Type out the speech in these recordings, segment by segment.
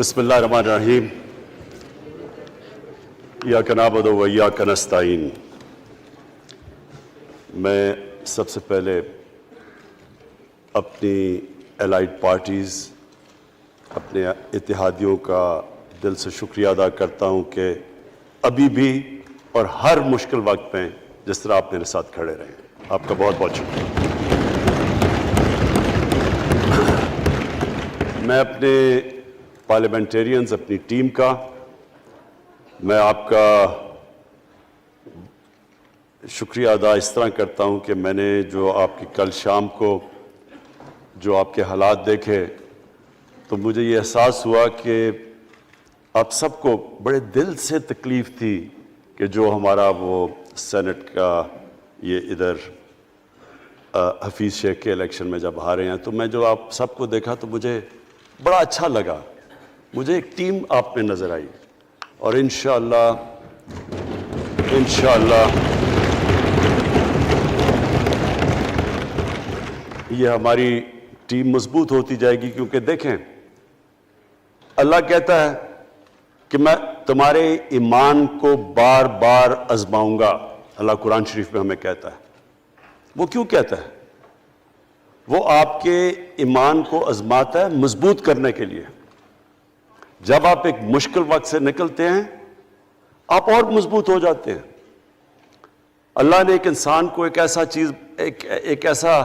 بسم اللہ الرحمن الرحیم ایاک نعبد و ایاک نستعین۔ میں سب سے پہلے اپنی الائڈ پارٹیز، اپنے اتحادیوں کا دل سے شکریہ ادا کرتا ہوں کہ ابھی بھی اور ہر مشکل وقت میں جس طرح آپ میرے ساتھ کھڑے رہے ہیں، آپ کا بہت بہت شکریہ۔ میں اپنے پارلیمنٹیرینز، اپنی ٹیم کا، میں آپ کا شکریہ ادا اس طرح کرتا ہوں کہ میں نے جو آپ کی کل شام کو جو آپ کے حالات دیکھے تو مجھے یہ احساس ہوا کہ آپ سب کو بڑے دل سے تکلیف تھی کہ جو ہمارا وہ سینٹ کا یہ ادھر حفیظ شیخ کے الیکشن میں جب ہارے ہیں، تو میں جو آپ سب کو دیکھا تو مجھے بڑا اچھا لگا، مجھے ایک ٹیم آپ میں نظر آئی، اور انشاءاللہ یہ ہماری ٹیم مضبوط ہوتی جائے گی، کیونکہ دیکھیں اللہ کہتا ہے کہ میں تمہارے ایمان کو بار بار آزماؤں گا۔ اللہ قرآن شریف میں ہمیں کہتا ہے۔ وہ کیوں کہتا ہے؟ وہ آپ کے ایمان کو آزماتا ہے مضبوط کرنے کے لیے۔ جب آپ ایک مشکل وقت سے نکلتے ہیں آپ اور مضبوط ہو جاتے ہیں۔ اللہ نے ایک انسان کو ایک ایسا چیز، ایک ایسا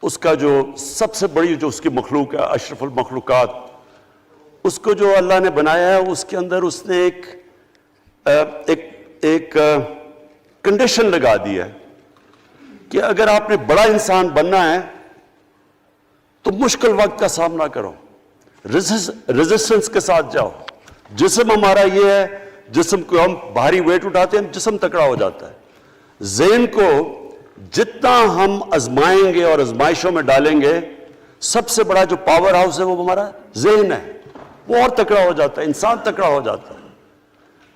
اس کا جو سب سے بڑی جو اس کی مخلوق ہے، اشرف المخلوقات، اس کو جو اللہ نے بنایا ہے، اس کے اندر اس نے ایک کنڈیشن لگا دی ہے کہ اگر آپ نے بڑا انسان بننا ہے تو مشکل وقت کا سامنا کرو، ریزسٹنس کے ساتھ جاؤ۔ جسم ہمارا یہ ہے، جسم کو ہم بھاری ویٹ اٹھاتے ہیں، جسم تکڑا ہو جاتا ہے۔ ذہن کو جتنا ہم آزمائیں گے اور آزمائشوں میں ڈالیں گے، سب سے بڑا جو پاور ہاؤس ہے وہ ہمارا ذہن ہے، وہ اور تکڑا ہو جاتا ہے، انسان تکڑا ہو جاتا ہے۔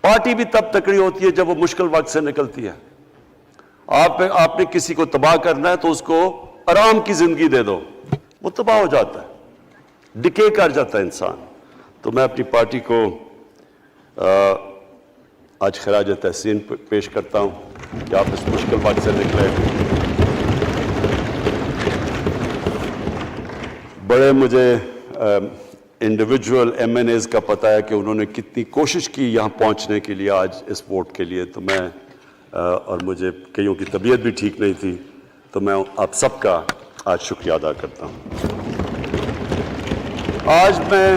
پارٹی بھی تب تکڑی ہوتی ہے جب وہ مشکل وقت سے نکلتی ہے۔ آپ نے کسی کو تباہ کرنا ہے تو اس کو آرام کی زندگی دے دو، وہ تباہ ہو جاتا ہے، ڈکے کر جاتا ہے انسان۔ تو میں اپنی پارٹی کو آج خراج تحسین پیش کرتا ہوں کہ آپ اس مشکل وقت سے نکلے۔ بڑے مجھے انڈیویجول ایم این ایز کا پتہ ہے کہ انہوں نے کتنی کوشش کی یہاں پہنچنے کے لیے، آج اس ووٹ کے لیے، تو میں اور مجھے کئیوں کی طبیعت بھی ٹھیک نہیں تھی، تو میں آپ سب کا آج شکریہ ادا کرتا ہوں۔ آج میں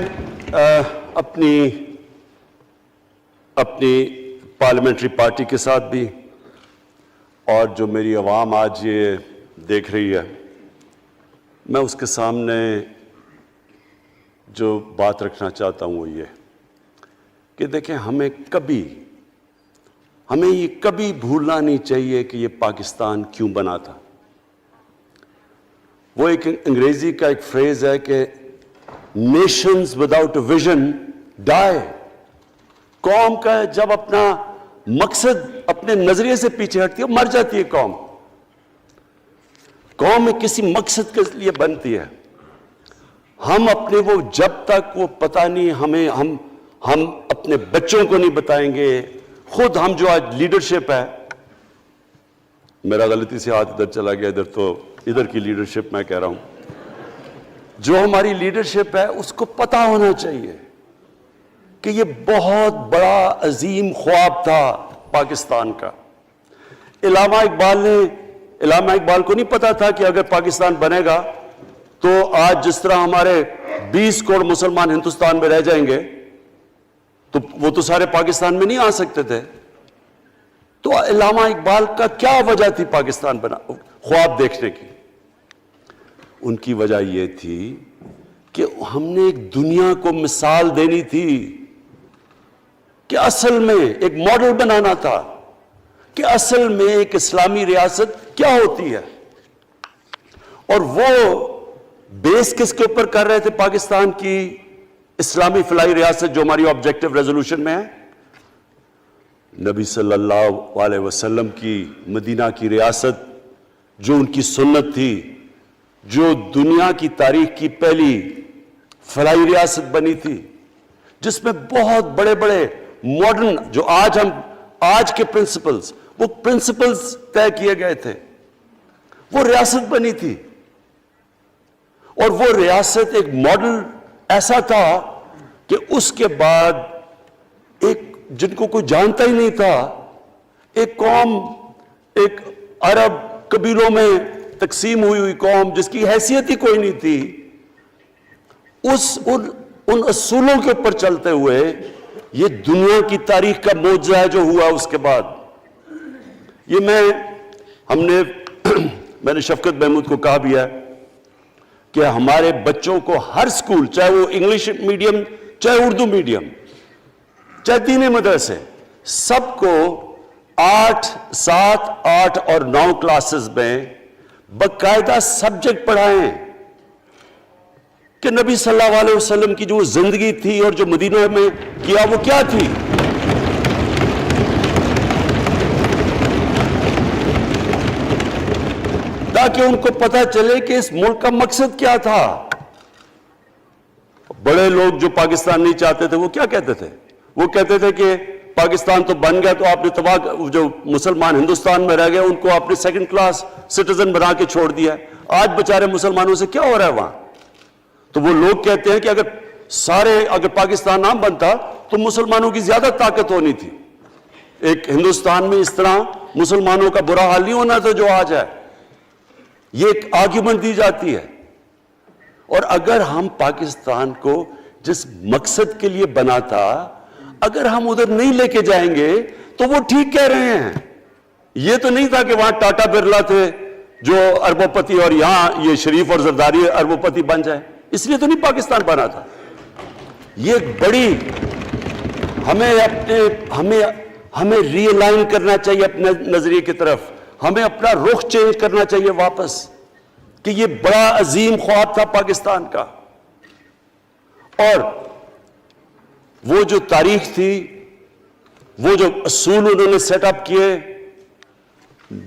اپنی پارلیمنٹری پارٹی کے ساتھ بھی، اور جو میری عوام آج یہ دیکھ رہی ہے، میں اس کے سامنے جو بات رکھنا چاہتا ہوں وہ یہ کہ دیکھیں ہمیں یہ کبھی بھولنا نہیں چاہیے کہ یہ پاکستان کیوں بنا تھا۔ وہ ایک انگریزی کا ایک فریز ہے کہ نیشنز وداؤٹ اے ویژن ڈائی۔ قوم کا جب اپنا مقصد اپنے نظریے سے پیچھے ہٹتی ہے مر جاتی ہے قوم۔ قوم کسی مقصد کے لیے بنتی ہے۔ ہم اپنے وہ جب تک وہ پتہ نہیں ہم اپنے بچوں کو نہیں بتائیں گے، خود ہم جو آج لیڈرشپ ہے، میرا غلطی سے ہاتھ ادھر چلا گیا، ادھر کی لیڈرشپ میں کہہ رہا ہوں، جو ہماری لیڈرشپ ہے اس کو پتہ ہونا چاہیے کہ یہ بہت بڑا عظیم خواب تھا پاکستان کا۔ علامہ اقبال کو نہیں پتا تھا کہ اگر پاکستان بنے گا تو آج جس طرح ہمارے 20 کروڑ مسلمان ہندوستان میں رہ جائیں گے تو وہ تو سارے پاکستان میں نہیں آ سکتے تھے۔ تو علامہ اقبال کا کیا وجہ تھی پاکستان خواب دیکھنے کی؟ ان کی وجہ یہ تھی کہ ہم نے ایک دنیا کو مثال دینی تھی، کہ اصل میں ایک ماڈل بنانا تھا کہ اصل میں ایک اسلامی ریاست کیا ہوتی ہے۔ اور وہ بیس کس کے اوپر کر رہے تھے پاکستان کی اسلامی فلاحی ریاست جو ہماری آبجیکٹو ریزولوشن میں ہے؟ نبی صلی اللہ علیہ وسلم کی مدینہ کی ریاست، جو ان کی سنت تھی، جو دنیا کی تاریخ کی پہلی فلاحی ریاست بنی تھی، جس میں بہت بڑے بڑے ماڈرن جو آج کے پرنسپلز، وہ پرنسپلز طے کیے گئے تھے. وہ ریاست بنی تھی، اور وہ ریاست ایک ماڈل ایسا تھا کہ اس کے بعد ایک جن کو کوئی جانتا ہی نہیں تھا، ایک قوم، ایک عرب قبیلوں میں تقسیم ہوئی قوم جس کی حیثیت ہی کوئی نہیں تھی، ان اصولوں کے اوپر چلتے ہوئے یہ دنیا کی تاریخ کا معجزہ ہے جو ہوا اس کے بعد. یہ میں نے شفقت محمود کو کہا بھی ہے کہ ہمارے بچوں کو ہر سکول، چاہے وہ انگلش میڈیم، چاہے اردو میڈیم، چاہے دینی مدرسے، سب کو 8، 7، 8 اور 9 کلاسز میں باقاعدہ سبجیکٹ پڑھائیں کہ نبی صلی اللہ علیہ وسلم کی جو زندگی تھی اور جو مدینہ میں کیا وہ کیا تھی. تاکہ ان کو پتہ چلے کہ اس ملک کا مقصد کیا تھا. بڑے لوگ جو پاکستان نہیں چاہتے تھے وہ کیا کہتے تھے؟ وہ کہتے تھے کہ پاکستان تو بن گیا تو آپ نے تباہ، جو مسلمان ہندوستان میں رہ گئے ان کو آپ نے سیکنڈ کلاس سٹیزن بنا کے چھوڑ دیا. آج بیچارے مسلمانوں سے کیا ہو رہا ہے وہاں؟ تو وہ لوگ کہتے ہیں کہ اگر پاکستان نہ بنتا تو مسلمانوں کی زیادہ طاقت ہونی تھی. ایک ہندوستان میں اس طرح مسلمانوں کا برا حال نہیں ہونا تھا جو آج ہے. یہ ایک آرگیومنٹ دی جاتی ہے. اور اگر ہم پاکستان کو جس مقصد کے لیے بنا تھا اگر ہم ادھر نہیں لے کے جائیں گے تو وہ ٹھیک کہہ رہے ہیں. یہ تو نہیں تھا کہ وہاں ٹاٹا برلا تھے جو اربوں پتی اور یہاں یہ شریف اور زرداری اربوں پتی بن جائیں. اس لیے تو نہیں پاکستان بنا تھا. یہ بڑی ہمیں ری الائن کرنا چاہیے اپنے نظریے کی طرف. ہمیں اپنا رخ چینج کرنا چاہیے واپس کہ یہ بڑا عظیم خواب تھا پاکستان کا. اور وہ جو تاریخ تھی، وہ جو اصول انہوں نے سیٹ اپ کیے،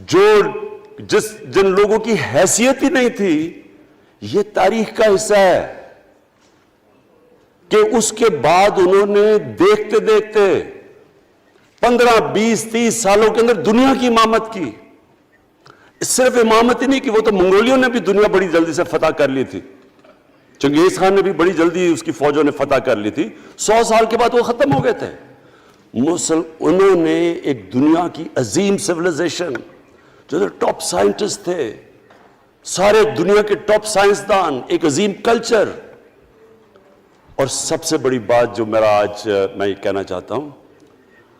جن لوگوں کی حیثیت ہی نہیں تھی، یہ تاریخ کا حصہ ہے کہ اس کے بعد انہوں نے دیکھتے دیکھتے 15، 20، 30 سالوں کے اندر دنیا کی امامت کی. صرف امامت ہی نہیں کہ وہ تو منگولیوں نے بھی دنیا بڑی جلدی سے فتح کر لی تھی. چنگیز خان نے بھی بڑی جلدی اس کی فوجوں نے فتح کر لی تھی. 100 سال کے بعد وہ ختم ہو گئے تھے. انہوں نے ایک دنیا کی عظیم سیویلائزیشن، جو ٹاپ سائنٹسٹ تھے، سارے دنیا کے ٹاپ سائنسدان، ایک عظیم کلچر. اور سب سے بڑی بات جو میں یہ کہنا چاہتا ہوں،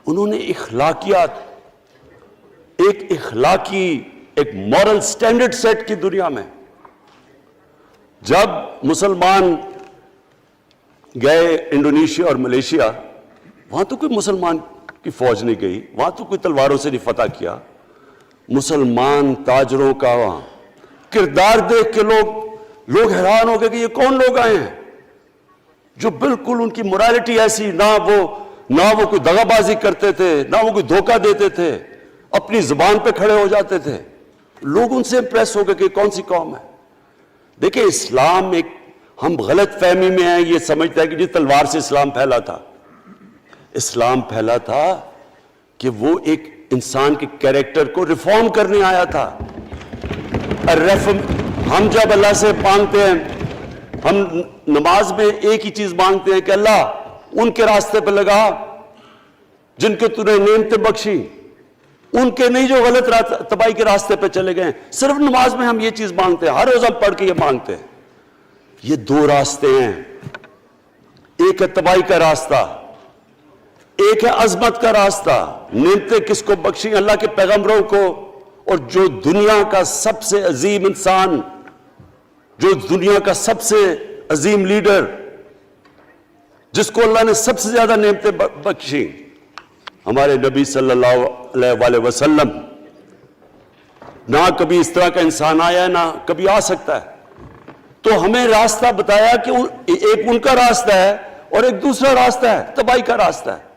انہوں نے اخلاقیات، ایک مورل سٹینڈرڈ سیٹ کی دنیا میں. جب مسلمان گئے انڈونیشیا اور ملیشیا، وہاں تو کوئی مسلمان کی فوج نہیں گئی، وہاں تو کوئی تلواروں سے نہیں فتح کیا. مسلمان تاجروں کا وہاں کردار دیکھ کے لوگ حیران ہو گئے کہ یہ کون لوگ آئے ہیں جو بالکل ان کی مورالٹی ایسی، نہ وہ کوئی دغا بازی کرتے تھے، نہ وہ کوئی دھوکہ دیتے تھے، اپنی زبان پہ کھڑے ہو جاتے تھے. لوگ ان سے امپریس ہو گئے کہ کون سی قوم ہے. دیکھیں اسلام ہم غلط فہمی میں ہیں، یہ سمجھتا ہے کہ جی تلوار سے اسلام پھیلا تھا. اسلام پھیلا تھا کہ وہ ایک انسان کے کیریکٹر کو ریفارم کرنے آیا تھا. ہم جب اللہ سے مانگتے ہیں، ہم نماز میں ایک ہی چیز مانگتے ہیں کہ اللہ ان کے راستے پہ لگا جن کے تو نے نعمتیں بخشی، ان کے نہیں جو غلط تباہی کے راستے پہ چلے گئے. صرف نماز میں ہم یہ چیز مانگتے ہیں، ہر روز ہم پڑھ کے یہ مانگتے ہیں. یہ 2 راستے ہیں، ایک ہے تباہی کا راستہ، ایک ہے عظمت کا راستہ. نعمتیں کس کو بخشی؟ اللہ کے پیغمبروں کو. اور جو دنیا کا سب سے عظیم انسان، جو دنیا کا سب سے عظیم لیڈر، جس کو اللہ نے سب سے زیادہ نعمتیں بخشی، ہمارے نبی صلی اللہ علیہ وسلم. نہ کبھی اس طرح کا انسان آیا ہے، نہ کبھی آ سکتا ہے. تو ہمیں راستہ بتایا کہ ایک ان کا راستہ ہے اور ایک دوسرا راستہ ہے، تباہی کا راستہ ہے.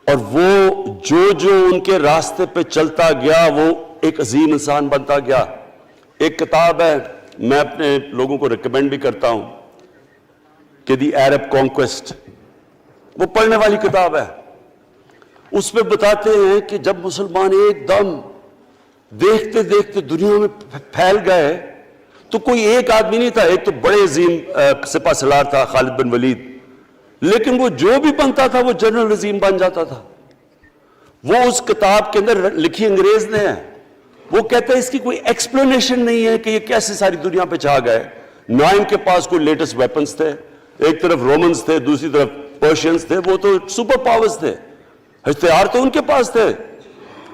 اور وہ جو ان کے راستے پہ چلتا گیا وہ ایک عظیم انسان بنتا گیا. ایک کتاب ہے، میں اپنے لوگوں کو ریکمینڈ بھی کرتا ہوں، کہ دی عرب کانکویسٹ، وہ پڑھنے والی کتاب ہے. اس پہ بتاتے ہیں کہ جب مسلمان ایک دم دیکھتے دیکھتے دنیا میں پھیل گئے تو کوئی ایک آدمی نہیں تھا. ایک تو بڑے عظیم سپہ سالار تھا خالد بن ولید، لیکن وہ جو بھی بنتا تھا وہ جنرل عظیم بن جاتا تھا. وہ اس کتاب کے اندر لکھی انگریز نے ہے. وہ کہتا ہے اس کی کوئی ایکسپلینیشن نہیں ہے کہ یہ کیسے ساری دنیا پہ چھا گئے. نہ ان کے پاس کوئی لیٹسٹ ویپنز تھے، ایک طرف رومنز تھے، دوسری طرف پرشینز تھے، وہ تو سپر پاورز تھے، ہتھیار تو ان کے پاس تھے.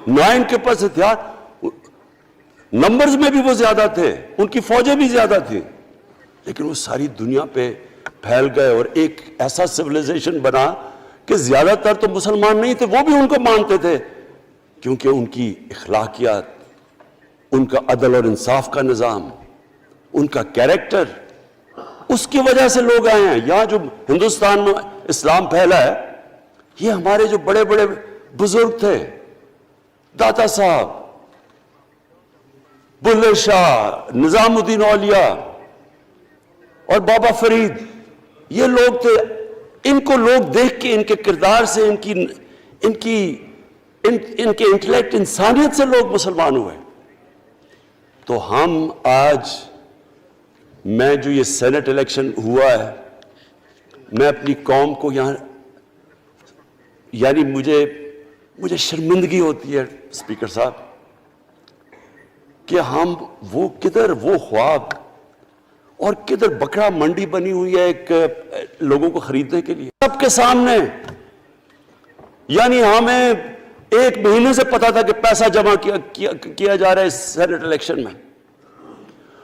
نہ ان کے پاس ہتھیار، نمبرز میں بھی وہ زیادہ تھے، ان کی فوجیں بھی زیادہ تھیں، لیکن وہ ساری دنیا پہ پھیل گئے اور ایک ایسا سویلائزیشن بنا کہ زیادہ تر تو مسلمان نہیں تھے، وہ بھی ان کو مانتے تھے، کیونکہ ان کی اخلاقیات، ان کا عدل اور انصاف کا نظام، ان کا کیریکٹر، اس کی وجہ سے لوگ آئے ہیں. یہاں جو ہندوستان میں اسلام پھیلا ہے، یہ ہمارے جو بڑے بڑے بزرگ تھے، داتا صاحب، بلے شاہ، نظام الدین اولیاء اور بابا فرید، یہ لوگ تھے. ان کو لوگ دیکھ کے، ان کے کردار سے، ان کے انٹلیکٹ، انسانیت سے لوگ مسلمان ہوئے. تو ہم آج، میں جو یہ سینٹ الیکشن ہوا ہے، میں اپنی قوم کو یہاں، یعنی مجھے شرمندگی ہوتی ہے اسپیکر صاحب کہ ہم وہ خواب اور کدھر بکرا منڈی بنی ہوئی ہے ایک لوگوں کو خریدنے کے لیے سب کے سامنے. یعنی ہمیں ایک مہینے سے پتا تھا کہ پیسہ جمع کیا جا رہا ہے اس سینٹ الیکشن میں،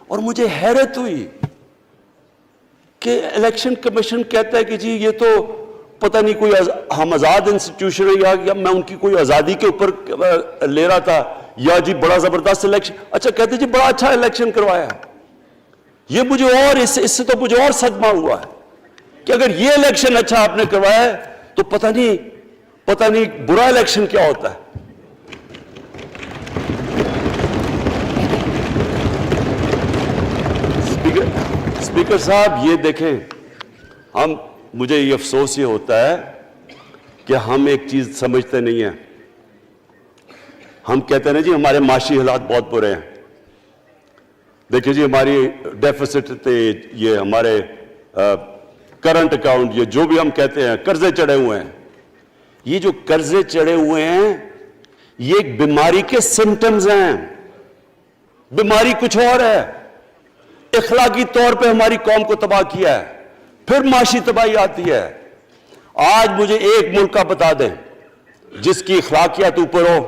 اور مجھے حیرت ہوئی کہ الیکشن کمیشن کہتا ہے کہ جی یہ تو پتہ نہیں کوئی ہم آزاد انسٹیٹیوشن ہے یا میں ان کی کوئی آزادی کے اوپر لے رہا تھا، یا جی بڑا زبردست الیکشن. اچھا کہتے جی بڑا اچھا الیکشن کروایا. یہ مجھے اور اس سے تو مجھے اور صدمہ ہوا ہے کہ اگر یہ الیکشن اچھا آپ نے کروایا ہے تو پتہ نہیں برا الیکشن کیا ہوتا ہے. اسپیکر صاحب یہ دیکھیں، مجھے یہ افسوس یہ ہوتا ہے کہ ہم ایک چیز سمجھتے نہیں ہیں. ہم کہتے ہیں نا جی ہمارے معاشی حالات بہت برے ہیں. دیکھیں جی ہماری ڈیفیسٹ تھے، یہ ہمارے کرنٹ اکاؤنٹ، یہ جو بھی ہم کہتے ہیں قرضے چڑھے ہوئے ہیں. یہ جو قرضے چڑھے ہوئے ہیں یہ ایک بیماری کے سمٹمز ہیں. بیماری کچھ اور ہے. اخلاقی طور پہ ہماری قوم کو تباہ کیا ہے، پھر معاشی تباہی آتی ہے. آج مجھے ایک ملک کا بتا دیں جس کی اخلاقیات اوپر ہو،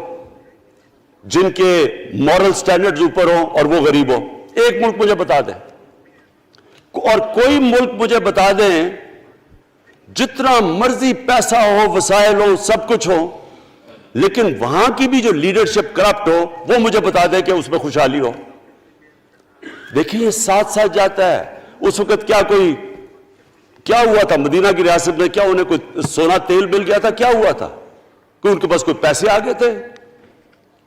جن کے مورل سٹینڈرڈز اوپر ہوں اور وہ غریب ہو. ایک ملک مجھے بتا دیں، اور کوئی ملک مجھے بتا دیں جتنا مرضی پیسہ ہو، وسائل ہو، سب کچھ ہو، لیکن وہاں کی بھی جو لیڈرشپ کرپٹ ہو، وہ مجھے بتا دیں کہ اس میں خوشحالی ہو. دیکھیں یہ ساتھ ساتھ جاتا ہے. اس وقت کیا ہوا تھا مدینہ کی ریاست میں؟ کیا انہیں کوئی سونا تیل مل گیا تھا؟ کیا ہوا تھا؟ کوئی ان کے پاس کوئی پیسے آ گئے تھے؟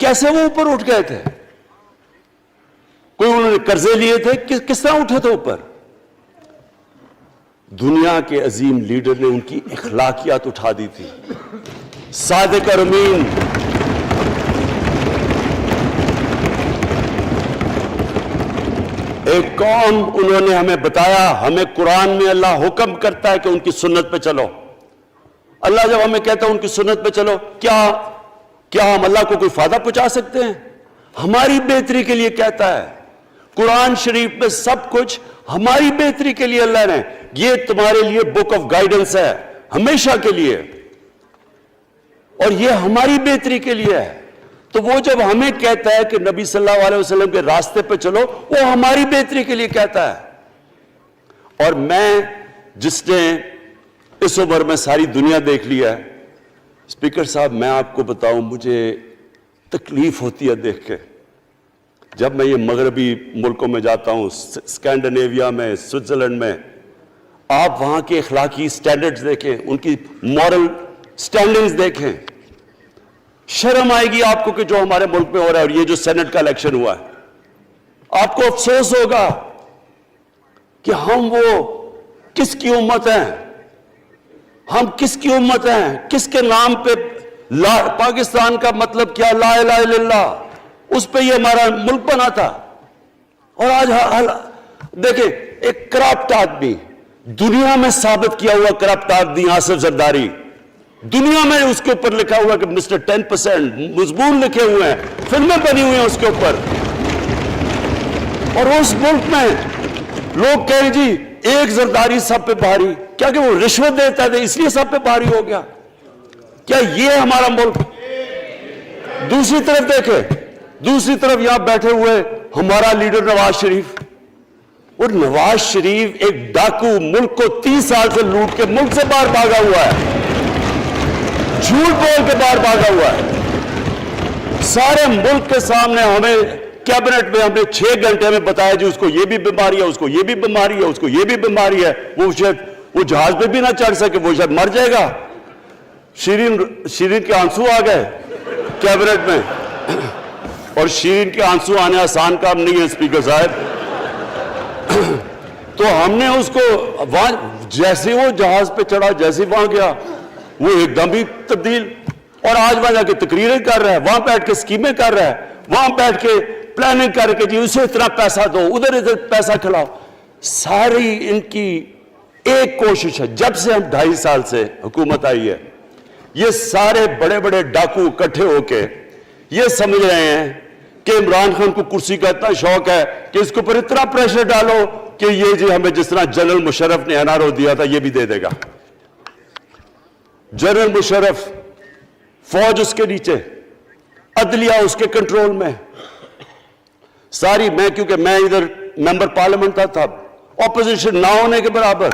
کیسے وہ اوپر اٹھ گئے تھے؟ کوئی انہوں نے قرضے لیے تھے؟ کس طرح اٹھے تھے اوپر؟ دنیا کے عظیم لیڈر نے ان کی اخلاقیات اٹھا دی تھی. صادق اور امین، ایک قوم، انہوں نے ہمیں بتایا. ہمیں قرآن میں اللہ حکم کرتا ہے کہ ان کی سنت پہ چلو. اللہ جب ہمیں کہتا ہے ان کی سنت پہ چلو، کیا ہم اللہ کو کوئی فائدہ پہنچا سکتے ہیں؟ ہماری بہتری کے لیے کہتا ہے. قرآن شریف میں سب کچھ ہماری بہتری کے لیے اللہ نے، یہ تمہارے لیے بک آف گائیڈنس ہے ہمیشہ کے لیے، اور یہ ہماری بہتری کے لیے ہے. تو وہ جب ہمیں کہتا ہے کہ نبی صلی اللہ علیہ وسلم کے راستے پہ چلو، وہ ہماری بہتری کے لیے کہتا ہے. اور میں، جس نے اس عمر میں ساری دنیا دیکھ لیا ہے، اسپیکر صاحب میں آپ کو بتاؤں، مجھے تکلیف ہوتی ہے دیکھ کے. جب میں یہ مغربی ملکوں میں جاتا ہوں، اسکینڈینیویا میں، سوئٹزرلینڈ میں، آپ وہاں کے اخلاقی سٹینڈرڈز دیکھیں، ان کی مورل سٹینڈنگز دیکھیں، شرم آئے گی آپ کو کہ جو ہمارے ملک میں ہو رہا ہے. اور یہ جو سینٹ کا الیکشن ہوا ہے، آپ کو افسوس ہوگا کہ ہم وہ کس کی امت ہیں ہم؟ کس کی امت ہیں؟ کس کے نام پہ پاکستان کا مطلب کیا؟ لا الہ الا اللہ، اس پہ یہ ہمارا ملک بنا تھا۔ اور آج دیکھیں، ایک کرپٹ آدمی، دنیا میں ثابت کیا ہوا کرپٹ آدمی آصف زرداری، دنیا میں اس کے اوپر لکھا ہوا کہ مسٹر 10%، مضمون لکھے ہوئے ہیں، فلمیں بنی ہوئی ہیں اس کے اوپر، اور اس ملک میں لوگ کہیں جی ایک زرداری سب پہ بھاری، کیا کہ وہ رشوت دیتا تھا اس لیے سب پہ بھاری ہو گیا؟ کیا یہ ہمارا ملک؟ دوسری طرف دیکھیں، دوسری طرف یہاں بیٹھے ہوئے ہمارا لیڈر نواز شریف، اور نواز شریف ایک ڈاکو، ملک کو 30 سال سے لوٹ کے ملک سے باہر بھاگا ہوا ہے، جھوٹ بول کے باہر بھاگا ہوا ہے، سارے ملک کے سامنے ہمیں کیبنٹ میں ہم نے 6 گھنٹے میں بتایا جی اس کو یہ بھی بیماری ہے، اس کو یہ بھی بیماری ہے، اس کو یہ بھی بیماری ہے، وہ شاید وہ جہاز پہ بھی نہ چڑھ سکے، وہ شاید مر جائے گا۔ شیرین کے آنسو آ گئے کیبنٹ میں، اور شیرین کے آنسو آنے آسان کام نہیں ہے اسپیکر صاحب۔ تو ہم نے اس کو وہاں جیسے وہ جہاز پہ چڑھا، جیسے وہاں گیا، وہ ایک دم ہی تبدیل، اور آج وہاں جا کے تقریریں کر رہا ہے، وہاں بیٹھ کے اسکیمیں کر رہا ہے، وہاں بیٹھ کے پلاننگ کر کے جی اسے اتنا پیسہ دو، ادھر ادھر پیسہ کھلاؤ۔ ساری ان کی ایک کوشش ہے، جب سے ہم 2.5 سال سے حکومت آئی ہے، یہ سارے بڑے بڑے ڈاکو اکٹھے ہو کے یہ سمجھ رہے ہیں کہ عمران خان کو کرسی کا اتنا شوق ہے کہ اس کے اوپر اتنا پریشر ڈالو کہ یہ جی ہمیں جس طرح جنرل مشرف نے NRO دیا تھا یہ بھی دے دے گا۔ جنرل مشرف، فوج اس کے نیچے، عدلیہ اس کے کنٹرول میں ساری، میں کیونکہ میں ادھر ممبر پارلیمنٹ تھا، اپوزیشن نہ ہونے کے برابر،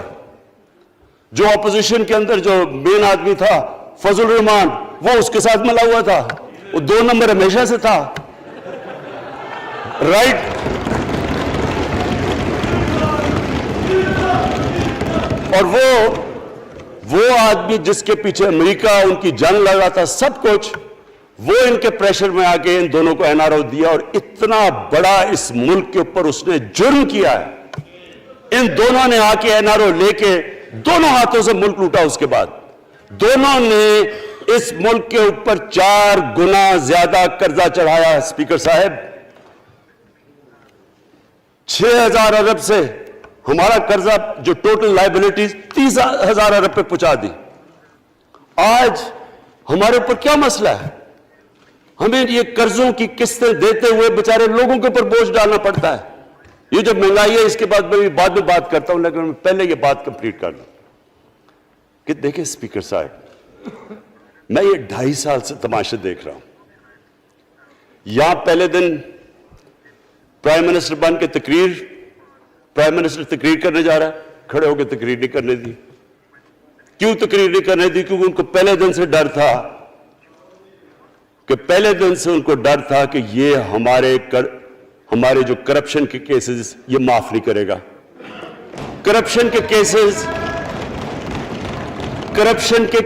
جو اپوزیشن کے اندر جو مین آدمی تھا فضل الرحمان، وہ اس کے ساتھ ملا ہوا تھا، وہ 2 نمبر ہمیشہ سے تھا، رائٹ۔ اور وہ آدمی جس کے پیچھے امریکہ ان کی جنگ لگا تھا، سب کچھ، وہ ان کے پریشر میں آ کے ان دونوں کو NRO دیا، اور اتنا بڑا اس ملک کے اوپر اس نے جرم کیا ہے۔ ان دونوں نے آ کے NRO لے کے دونوں ہاتھوں سے ملک لوٹا، اس کے بعد دونوں نے اس ملک کے اوپر 4 گنا زیادہ قرضہ چڑھایا۔ اسپیکر صاحب، 6,000 ارب سے ہمارا قرضہ جو ٹوٹل لائبلٹیز 30,000 ارب پہ پہنچا دی۔ آج ہمارے اوپر کیا مسئلہ ہے؟ ہمیں یہ قرضوں کی قسطیں دیتے ہوئے بیچارے لوگوں کے اوپر بوجھ ڈالنا پڑتا ہے۔ یہ جو مہنگائی ہے اس کے بعد میں بعد میں بات کرتا ہوں، لیکن میں پہلے یہ بات کمپلیٹ کر لوں کہ دیکھیں اسپیکر صاحب، میں یہ 2.5 سال سے تماشے دیکھ رہا ہوں۔ یہاں پہلے دن پرائم منسٹر بن کے پرائم منسٹر تقریر کرنے جا رہا ہے، کھڑے ہو کے تقریر نہیں کرنے دی۔ کیوں تقریر نہیں کرنے دی؟ کیونکہ ان کو پہلے دن سے ڈر تھا، کہ یہ ہمارے جو کرپشن کے کیسز یہ معاف نہیں کرے گا۔ کرپشن کے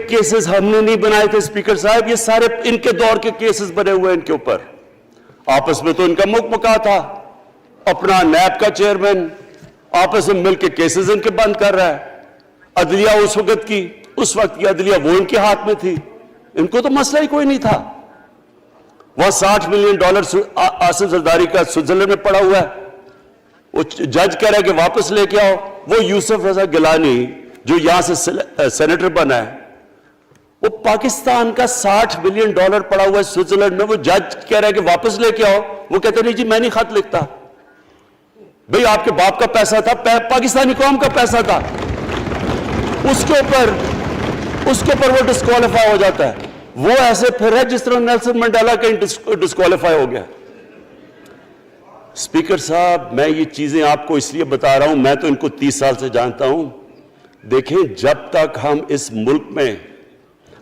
کیسز ہم نے نہیں بنائے تھے اسپیکر صاحب، یہ سارے ان کے دور کے کیسز بنے ہوئے ان کے اوپر۔ آپس میں تو ان کا مکہ تھا، اپنا نیب کا چیئرمین آپس میں مل کے کیسز ان کے بند کر رہا ہے۔ عدلیہ اس وقت کی عدلیہ وہ ان کے ہاتھ میں تھی، ان کو تو مسئلہ ہی کوئی نہیں تھا۔ وہ $60 ملین آصف زرداری کا سوئٹزرلینڈ میں پڑا ہوا ہے، وہ جج کہہ رہا ہے کہ واپس لے کے آؤ۔ وہ یوسف رضا گیلانی جو یہاں سے سینیٹر بنا ہے، وہ پاکستان کا $60 ملین پڑا ہوا ہے سوئٹزرلینڈ میں، وہ جج کہہ رہا ہے کہ واپس لے کے آؤ۔ وہ کہتے نہیں جی میں نہیں خط لکھتا۔ بھئی آپ کے باپ کا پیسہ تھا، پاکستانی قوم کا پیسہ تھا، اس کے اوپر وہ ڈسکوالیفائی ہو جاتا ہے۔ وہ ایسے پھر ہے جس طرح نیلسن منڈیلا کا ڈسکوالیفائی ہو گیا۔ اسپیکر صاحب، میں یہ چیزیں آپ کو اس لیے بتا رہا ہوں، میں تو ان کو 30 سال سے جانتا ہوں۔ دیکھیں، جب تک ہم اس ملک میں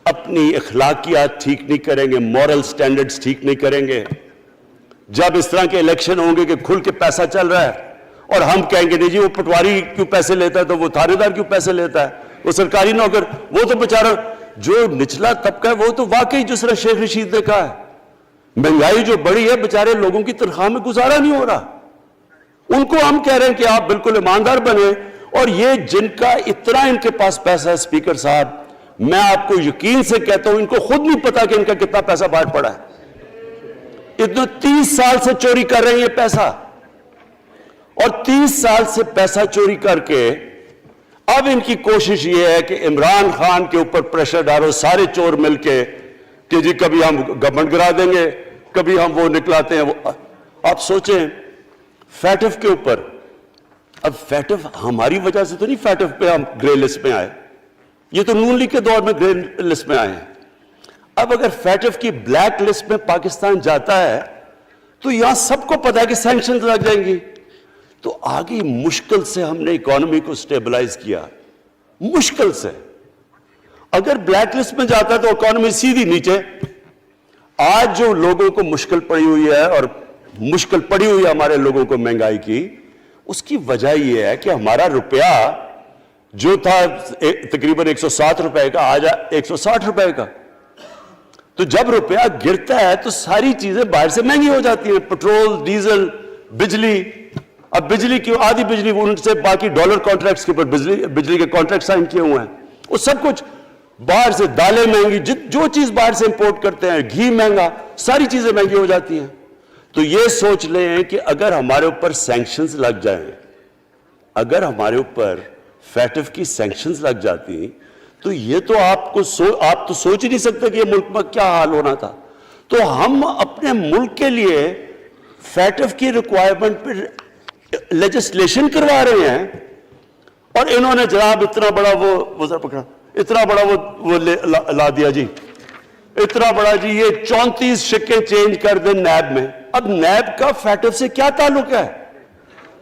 اپنی اخلاقیات ٹھیک نہیں کریں گے، مورل سٹینڈرڈز ٹھیک نہیں کریں گے، جب اس طرح کے الیکشن ہوں گے کہ کھل کے پیسہ چل رہا ہے اور ہم کہیں گے نہیں جی وہ پٹواری کیوں پیسے لیتا ہے، تو وہ تھانے دار کیوں پیسے لیتا ہے، وہ سرکاری نوکر، وہ تو بیچارہ جو نچلا طبقہ ہے وہ تو واقعی جس طرح شیخ رشید نے کہا ہے، مہنگائی جو بڑی ہے بیچارے لوگوں کی تنخواہ میں گزارا نہیں ہو رہا۔ ان کو ہم کہہ رہے ہیں کہ آپ بالکل ایماندار بنے، اور یہ جن کا اتنا ان کے پاس پیسہ ہے اسپیکر صاحب، میں آپ کو یقین سے کہتا ہوں ان کو خود نہیں پتا کہ ان کا کتنا پیسہ باہر پڑا ہے۔ اتنا 30 سال سے چوری کر رہے ہیں یہ پیسہ، اور 30 سال سے پیسہ چوری کر کے اب ان کی کوشش یہ ہے کہ عمران خان کے اوپر پریشر ڈالو سارے چور مل کے کہ جی کبھی ہم گورنمنٹ گرا دیں گے، کبھی ہم وہ نکلاتے ہیں وہ۔ آپ سوچیں فیٹف کے اوپر، اب فیٹف ہماری وجہ سے تو نہیں فیٹف پہ ہم گرے لسٹ میں آئے، یہ تو نون لیگ کے دور میں گرے لسٹ میں آئے ہیں۔ اب اگر فیٹف کی بلیک لسٹ میں پاکستان جاتا ہے تو یہاں سب کو پتا ہے کہ سینکشنز لگ جائیں گی، تو آگے مشکل سے ہم نے اکانومی کو سٹیبلائز کیا، مشکل سے۔ اگر بلیک لسٹ میں جاتا ہے تو اکانومی سیدھی نیچے۔ آج جو لوگوں کو مشکل پڑی ہوئی ہے، اور مشکل پڑی ہوئی ہے ہمارے لوگوں کو مہنگائی کی، اس کی وجہ یہ ہے کہ ہمارا روپیہ جو تھا تقریباً 107 روپے کا، آج 160 روپے کا۔ تو جب روپیہ گرتا ہے تو ساری چیزیں باہر سے مہنگی ہو جاتی ہیں، پٹرول، ڈیزل، بجلی۔ اب بجلی کی آدھی بجلی ان سے باقی ڈالر کانٹریکٹس کے اوپر بجلی کے کانٹریکٹ سائن کیے ہوئے ہیں، وہ سب کچھ باہر سے، دالیں مہنگی، جو چیز باہر سے امپورٹ کرتے ہیں، گھی مہنگا، ساری چیزیں مہنگی ہو جاتی ہیں۔ تو یہ سوچ لیں کہ اگر ہمارے اوپر سینکشنز لگ جائیں، اگر ہمارے اوپر فیٹف کی سینکشنز لگ جاتی تو یہ تو آپ تو سوچ ہی نہیں سکتے کہ یہ ملک میں کیا حال ہونا تھا۔ تو ہم اپنے ملک کے لیے فیٹف کی ریکوائرمنٹ پہ لیجسلیشن کروا رہے ہیں، اور انہوں نے جناب اتنا بڑا وہ ذرا پکڑا، اتنا بڑا وہ لا دیا جی، اتنا بڑا جی، یہ 34 شکیں چینج کر دیں نیب میں۔ اب نیب کا فیٹف سے کیا تعلق ہے؟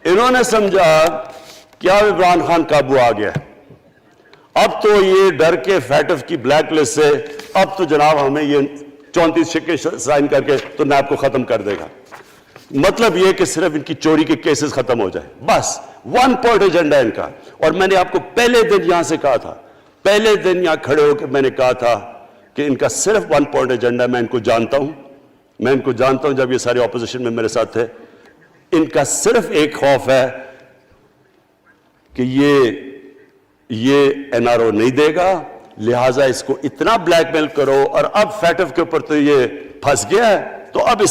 انہوں نے سمجھا کیا عمران خان قابو آ گیا، اب تو یہ ڈر کے فیٹف کی بلیک لسٹ سے اب تو جناب ہمیں یہ 34 شکیں سائن کر کے تو نیب کو ختم کر دے گا۔ مطلب یہ کہ صرف ان کی چوری کے کیسز ختم ہو جائے، بس ون پوائنٹ ایجنڈا ان کا۔ اور میں نے آپ کو پہلے دن یہاں سے کہا تھا، پہلے دن یہاں کھڑے ہو کے میں نے کہا تھا کہ ان کا صرف ون پوائنٹ ایجنڈا، میں ان کو جانتا ہوں، میں ان کو جانتا ہوں، جب یہ سارے اپوزیشن میں میرے ساتھ تھے، ان کا صرف ایک خوف ہے کہ یہ این آر او نہیں دے گا، لہٰذا اس کو اتنا بلیک میل کرو، اور اب فیٹف کے اوپر تو یہ پھنس گیا ہے تو اب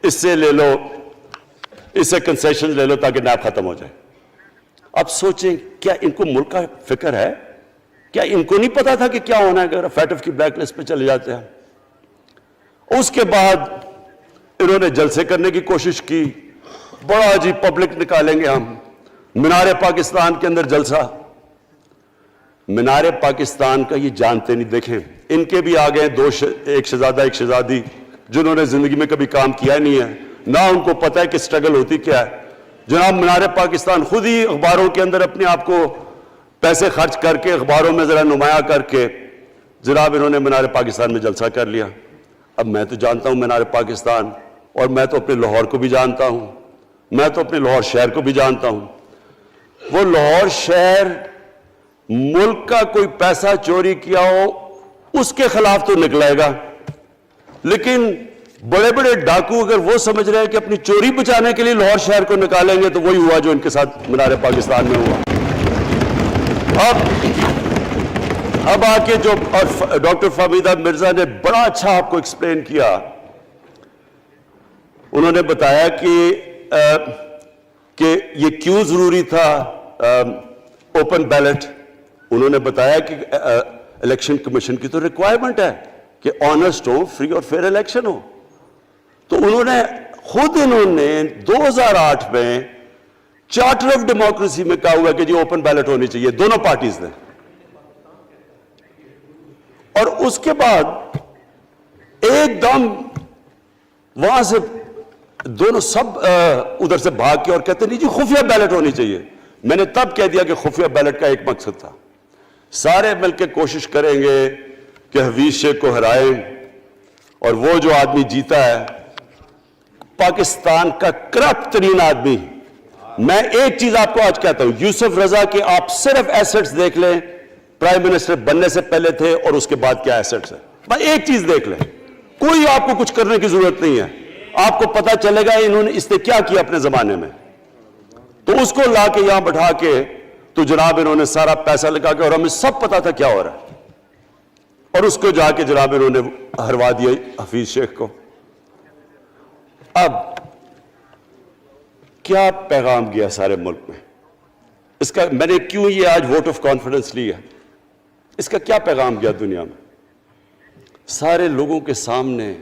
اس سے لے لو، اس سے کنسیشن لے لو تاکہ نیب ختم ہو جائے۔ اب سوچیں کیا ان کو ملک کا فکر ہے؟ کیا ان کو نہیں پتا تھا کہ کیا ہونا ہے اگر فیٹف کی بلیک لسٹ پہ چلے جاتے ہیں؟ اس کے بعد انہوں نے جلسے کرنے کی کوشش کی، بڑا جی پبلک نکالیں گے ہم، مینار پاکستان کے اندر جلسہ۔ مینار پاکستان کا یہ جانتے نہیں، دیکھیں ان کے بھی آگئے ایک شہزادہ ایک شہزادی جنہوں نے زندگی میں کبھی کام کیا نہیں ہے، نہ ان کو پتہ ہے کہ سٹرگل ہوتی کیا ہے۔ جناب مینار پاکستان خود ہی اخباروں کے اندر اپنے آپ کو پیسے خرچ کر کے اخباروں میں ذرا نمایاں کر کے جناب انہوں نے مینار پاکستان میں جلسہ کر لیا۔ اب میں تو جانتا ہوں مینار پاکستان، اور میں تو اپنے لاہور کو بھی جانتا ہوں، میں تو اپنے لاہور شہر کو بھی جانتا ہوں۔ وہ لاہور شہر ملک کا کوئی پیسہ چوری کیا ہو اس کے خلاف تو نکلے گا، لیکن بڑے بڑے ڈاکو اگر وہ سمجھ رہے ہیں کہ اپنی چوری بچانے کے لیے لاہور شہر کو نکالیں گے تو وہی ہوا جو ان کے ساتھ مینار پاکستان میں ہوا۔ اب آ کے جو ڈاکٹر فہمیدہ مرزا نے بڑا اچھا آپ کو ایکسپلین کیا، انہوں نے بتایا کہ یہ کیوں ضروری تھا اوپن بیلٹ۔ انہوں نے بتایا کہ الیکشن کمیشن کی تو ریکوائرمنٹ ہے کہ آنسٹ ہو، فری اور فیئر الیکشن ہو۔ تو انہوں نے 2008 میں چارٹر آف ڈیموکریسی میں کہا ہوا کہ جی اوپن بیلٹ ہونی چاہیے، دونوں پارٹیز نے۔ اور اس کے بعد ایک دم وہاں سے دونوں سب ادھر سے بھاگ کے اور کہتے نہیں جی خفیہ بیلٹ ہونی چاہیے۔ میں نے تب کہہ دیا کہ خفیہ بیلٹ کا ایک مقصد تھا، سارے مل کے کوشش کریں گے کہ حفیظ شیخ کو ہرائیں، اور وہ جو آدمی جیتا ہے پاکستان کا کرپٹ ترین آدمی۔ میں ایک چیز آپ کو آج کہتا ہوں، یوسف رضا کے آپ صرف ایسٹس دیکھ لیں، پرائم منسٹر بننے سے پہلے تھے اور اس کے بعد کیا ایسٹس ہیں، بس ایک چیز دیکھ لیں، کوئی آپ کو کچھ کرنے کی ضرورت نہیں ہے، آپ کو پتا چلے گا انہوں نے اس نے کیا کیا اپنے زمانے میں۔ تو اس کو لا کے یہاں بٹھا کے تو جناب انہوں نے سارا پیسہ لگا کے, اور ہمیں سب پتا تھا کیا ہو رہا ہے, اور اس کو جا کے جناب انہوں نے ہروا دیا حفیظ شیخ کو. اب کیا پیغام گیا سارے ملک میں اس کا؟ میں نے کیوں یہ آج ووٹ آف کانفیڈنس لی ہے, اس کا کیا پیغام گیا دنیا میں؟ سارے لوگوں کے سامنے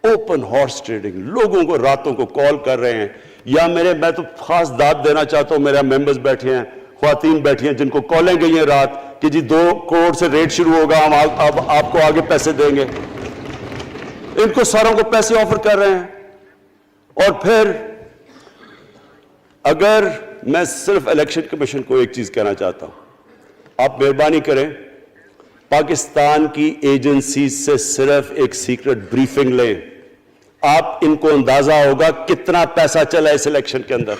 اوپن ہارس ٹریڈنگ, لوگوں کو راتوں کو کال کر رہے ہیں, یا میں تو خاص داد دینا چاہتا ہوں, میرے ممبرز بیٹھے ہیں, خواتین بیٹھی ہیں جن کو کالیں گئی ہیں رات کہ جی 2 کروڑ سے ریٹ شروع ہوگا, ہم آپ کو آگے پیسے دیں گے. ان کو ساروں کو پیسے آفر کر رہے ہیں. اور پھر اگر میں صرف الیکشن کمیشن کو ایک چیز کہنا چاہتا ہوں, آپ مہربانی کریں پاکستان کی ایجنسیز سے صرف ایک سیکرٹ بریفنگ لیں, آپ ان کو اندازہ ہوگا کتنا پیسہ چلا اس الیکشن کے اندر,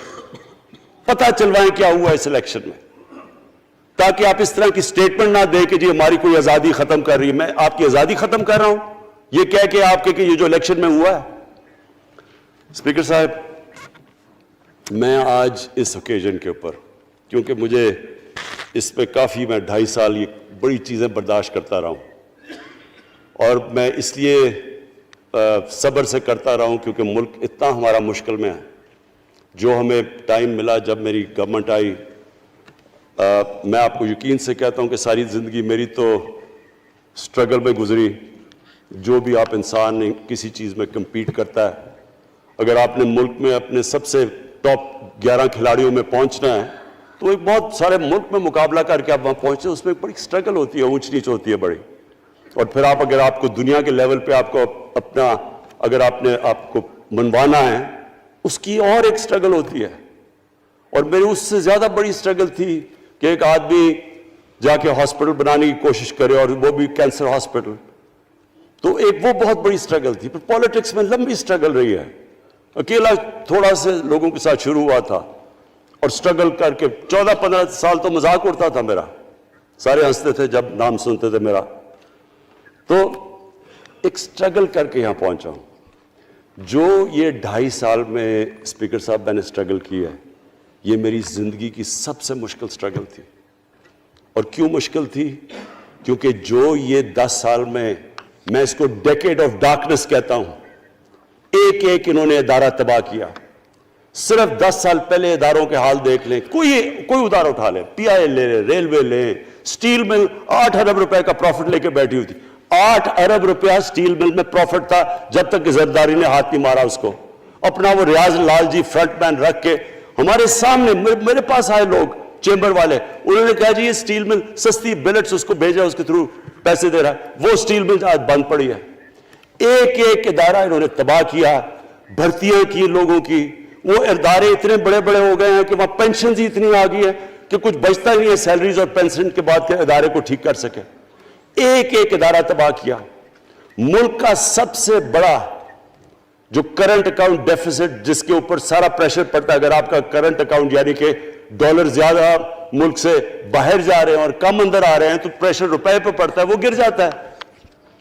پتہ چلوائیں کیا ہوا اس الیکشن میں, تاکہ آپ اس طرح کی سٹیٹمنٹ نہ دیں کہ جی ہماری کوئی آزادی ختم کر رہی ہے. میں آپ کی آزادی ختم کر رہا ہوں یہ کہہ کے آپ کہ یہ جو الیکشن میں ہوا ہے. اسپیکر صاحب, میں آج اس اوکیزن کے اوپر, کیونکہ مجھے اس پہ کافی, میں 2.5 سال یہ بڑی چیزیں برداشت کرتا رہا ہوں, اور میں اس لیے صبر سے کرتا رہا ہوں کیونکہ ملک اتنا ہمارا مشکل میں ہے. جو ہمیں ٹائم ملا جب میری گورنمنٹ آئی, میں آپ کو یقین سے کہتا ہوں کہ ساری زندگی میری تو سٹرگل میں گزری. جو بھی آپ انسان کسی چیز میں کمپیٹ کرتا ہے, اگر آپ نے ملک میں اپنے سب سے ٹاپ 11 کھلاڑیوں میں پہنچنا ہے تو ایک بہت سارے ملک میں مقابلہ کر کے آپ وہاں پہنچے, اس میں بڑی سٹرگل ہوتی ہے, اونچ نیچ ہوتی ہے بڑی. اور پھر اگر آپ کو دنیا کے لیول پہ آپ کو اپنا, اگر آپ کو منوانا ہے, اس کی اور ایک سٹرگل ہوتی ہے. اور میری اس سے زیادہ بڑی سٹرگل تھی کہ ایک آدمی جا کے ہاسپٹل بنانے کی کوشش کرے, اور وہ بھی کینسر ہاسپٹل, تو ایک وہ بہت بڑی سٹرگل تھی. پھر پالیٹکس میں لمبی سٹرگل رہی ہے, اکیلا تھوڑا سے لوگوں کے ساتھ شروع ہوا تھا, اور سٹرگل کر کے 14-15 سال تو مذاق اڑتا تھا میرا, سارے ہنستے تھے جب نام سنتے تھے میرا. تو ایک سٹرگل کر کے یہاں پہنچا ہوں. جو یہ 2.5 سال میں اسپیکر صاحب میں نے سٹرگل کی ہے, یہ میری زندگی کی سب سے مشکل سٹرگل تھی. اور کیوں مشکل تھی؟ کیونکہ جو یہ 10 سال میں اس کو ڈیکیڈ آف ڈارکنس کہتا ہوں, ایک انہوں نے ادارہ تباہ کیا. صرف 10 سال پہلے اداروں کے حال دیکھ لیں, کوئی ادارہ اٹھا لیں, پی آئی لے لیں, ریلوے لیں, سٹیل مل 8 ارب روپے کا پروفٹ لے کے بیٹھی ہوئی تھی. 8 ارب روپیہ سٹیل مل میں پروفٹ تھا جب تک کہ زرداری نے ہاتھ نہیں مارا اس کو. اپنا وہ ریاض لال جی فرنٹ مین رکھ کے ہمارے سامنے, میرے پاس آئے لوگ چیمبر والے, انہوں نے کہا جی یہ سٹیل مل سستی بلٹس اس کو بھیجا, اس کے تھرو پیسے دے رہا ہے. وہ سٹیل مل آج بند پڑی ہے. ایک ادارہ انہوں نے تباہ کیا, بھرتیاں کی لوگوں کی. وہ ادارے اتنے بڑے بڑے ہو گئے ہیں کہ وہاں پینشنز ہی اتنی آ گئی ہے کہ کچھ بچتا نہیں ہے سیلریز اور پینشن کے بعد کے ادارے کو ٹھیک کر سکے. ایک ادارہ تباہ کیا. ملک کا سب سے بڑا جو کرنٹ اکاؤنٹ ڈیفیسٹ, جس کے اوپر سارا پریشر پڑتا ہے, اگر آپ کا کرنٹ اکاؤنٹ یعنی کہ ڈالر زیادہ ملک سے باہر جا رہے ہیں اور کم اندر آ رہے ہیں, تو پریشر روپے پہ پڑتا ہے, وہ گر جاتا ہے.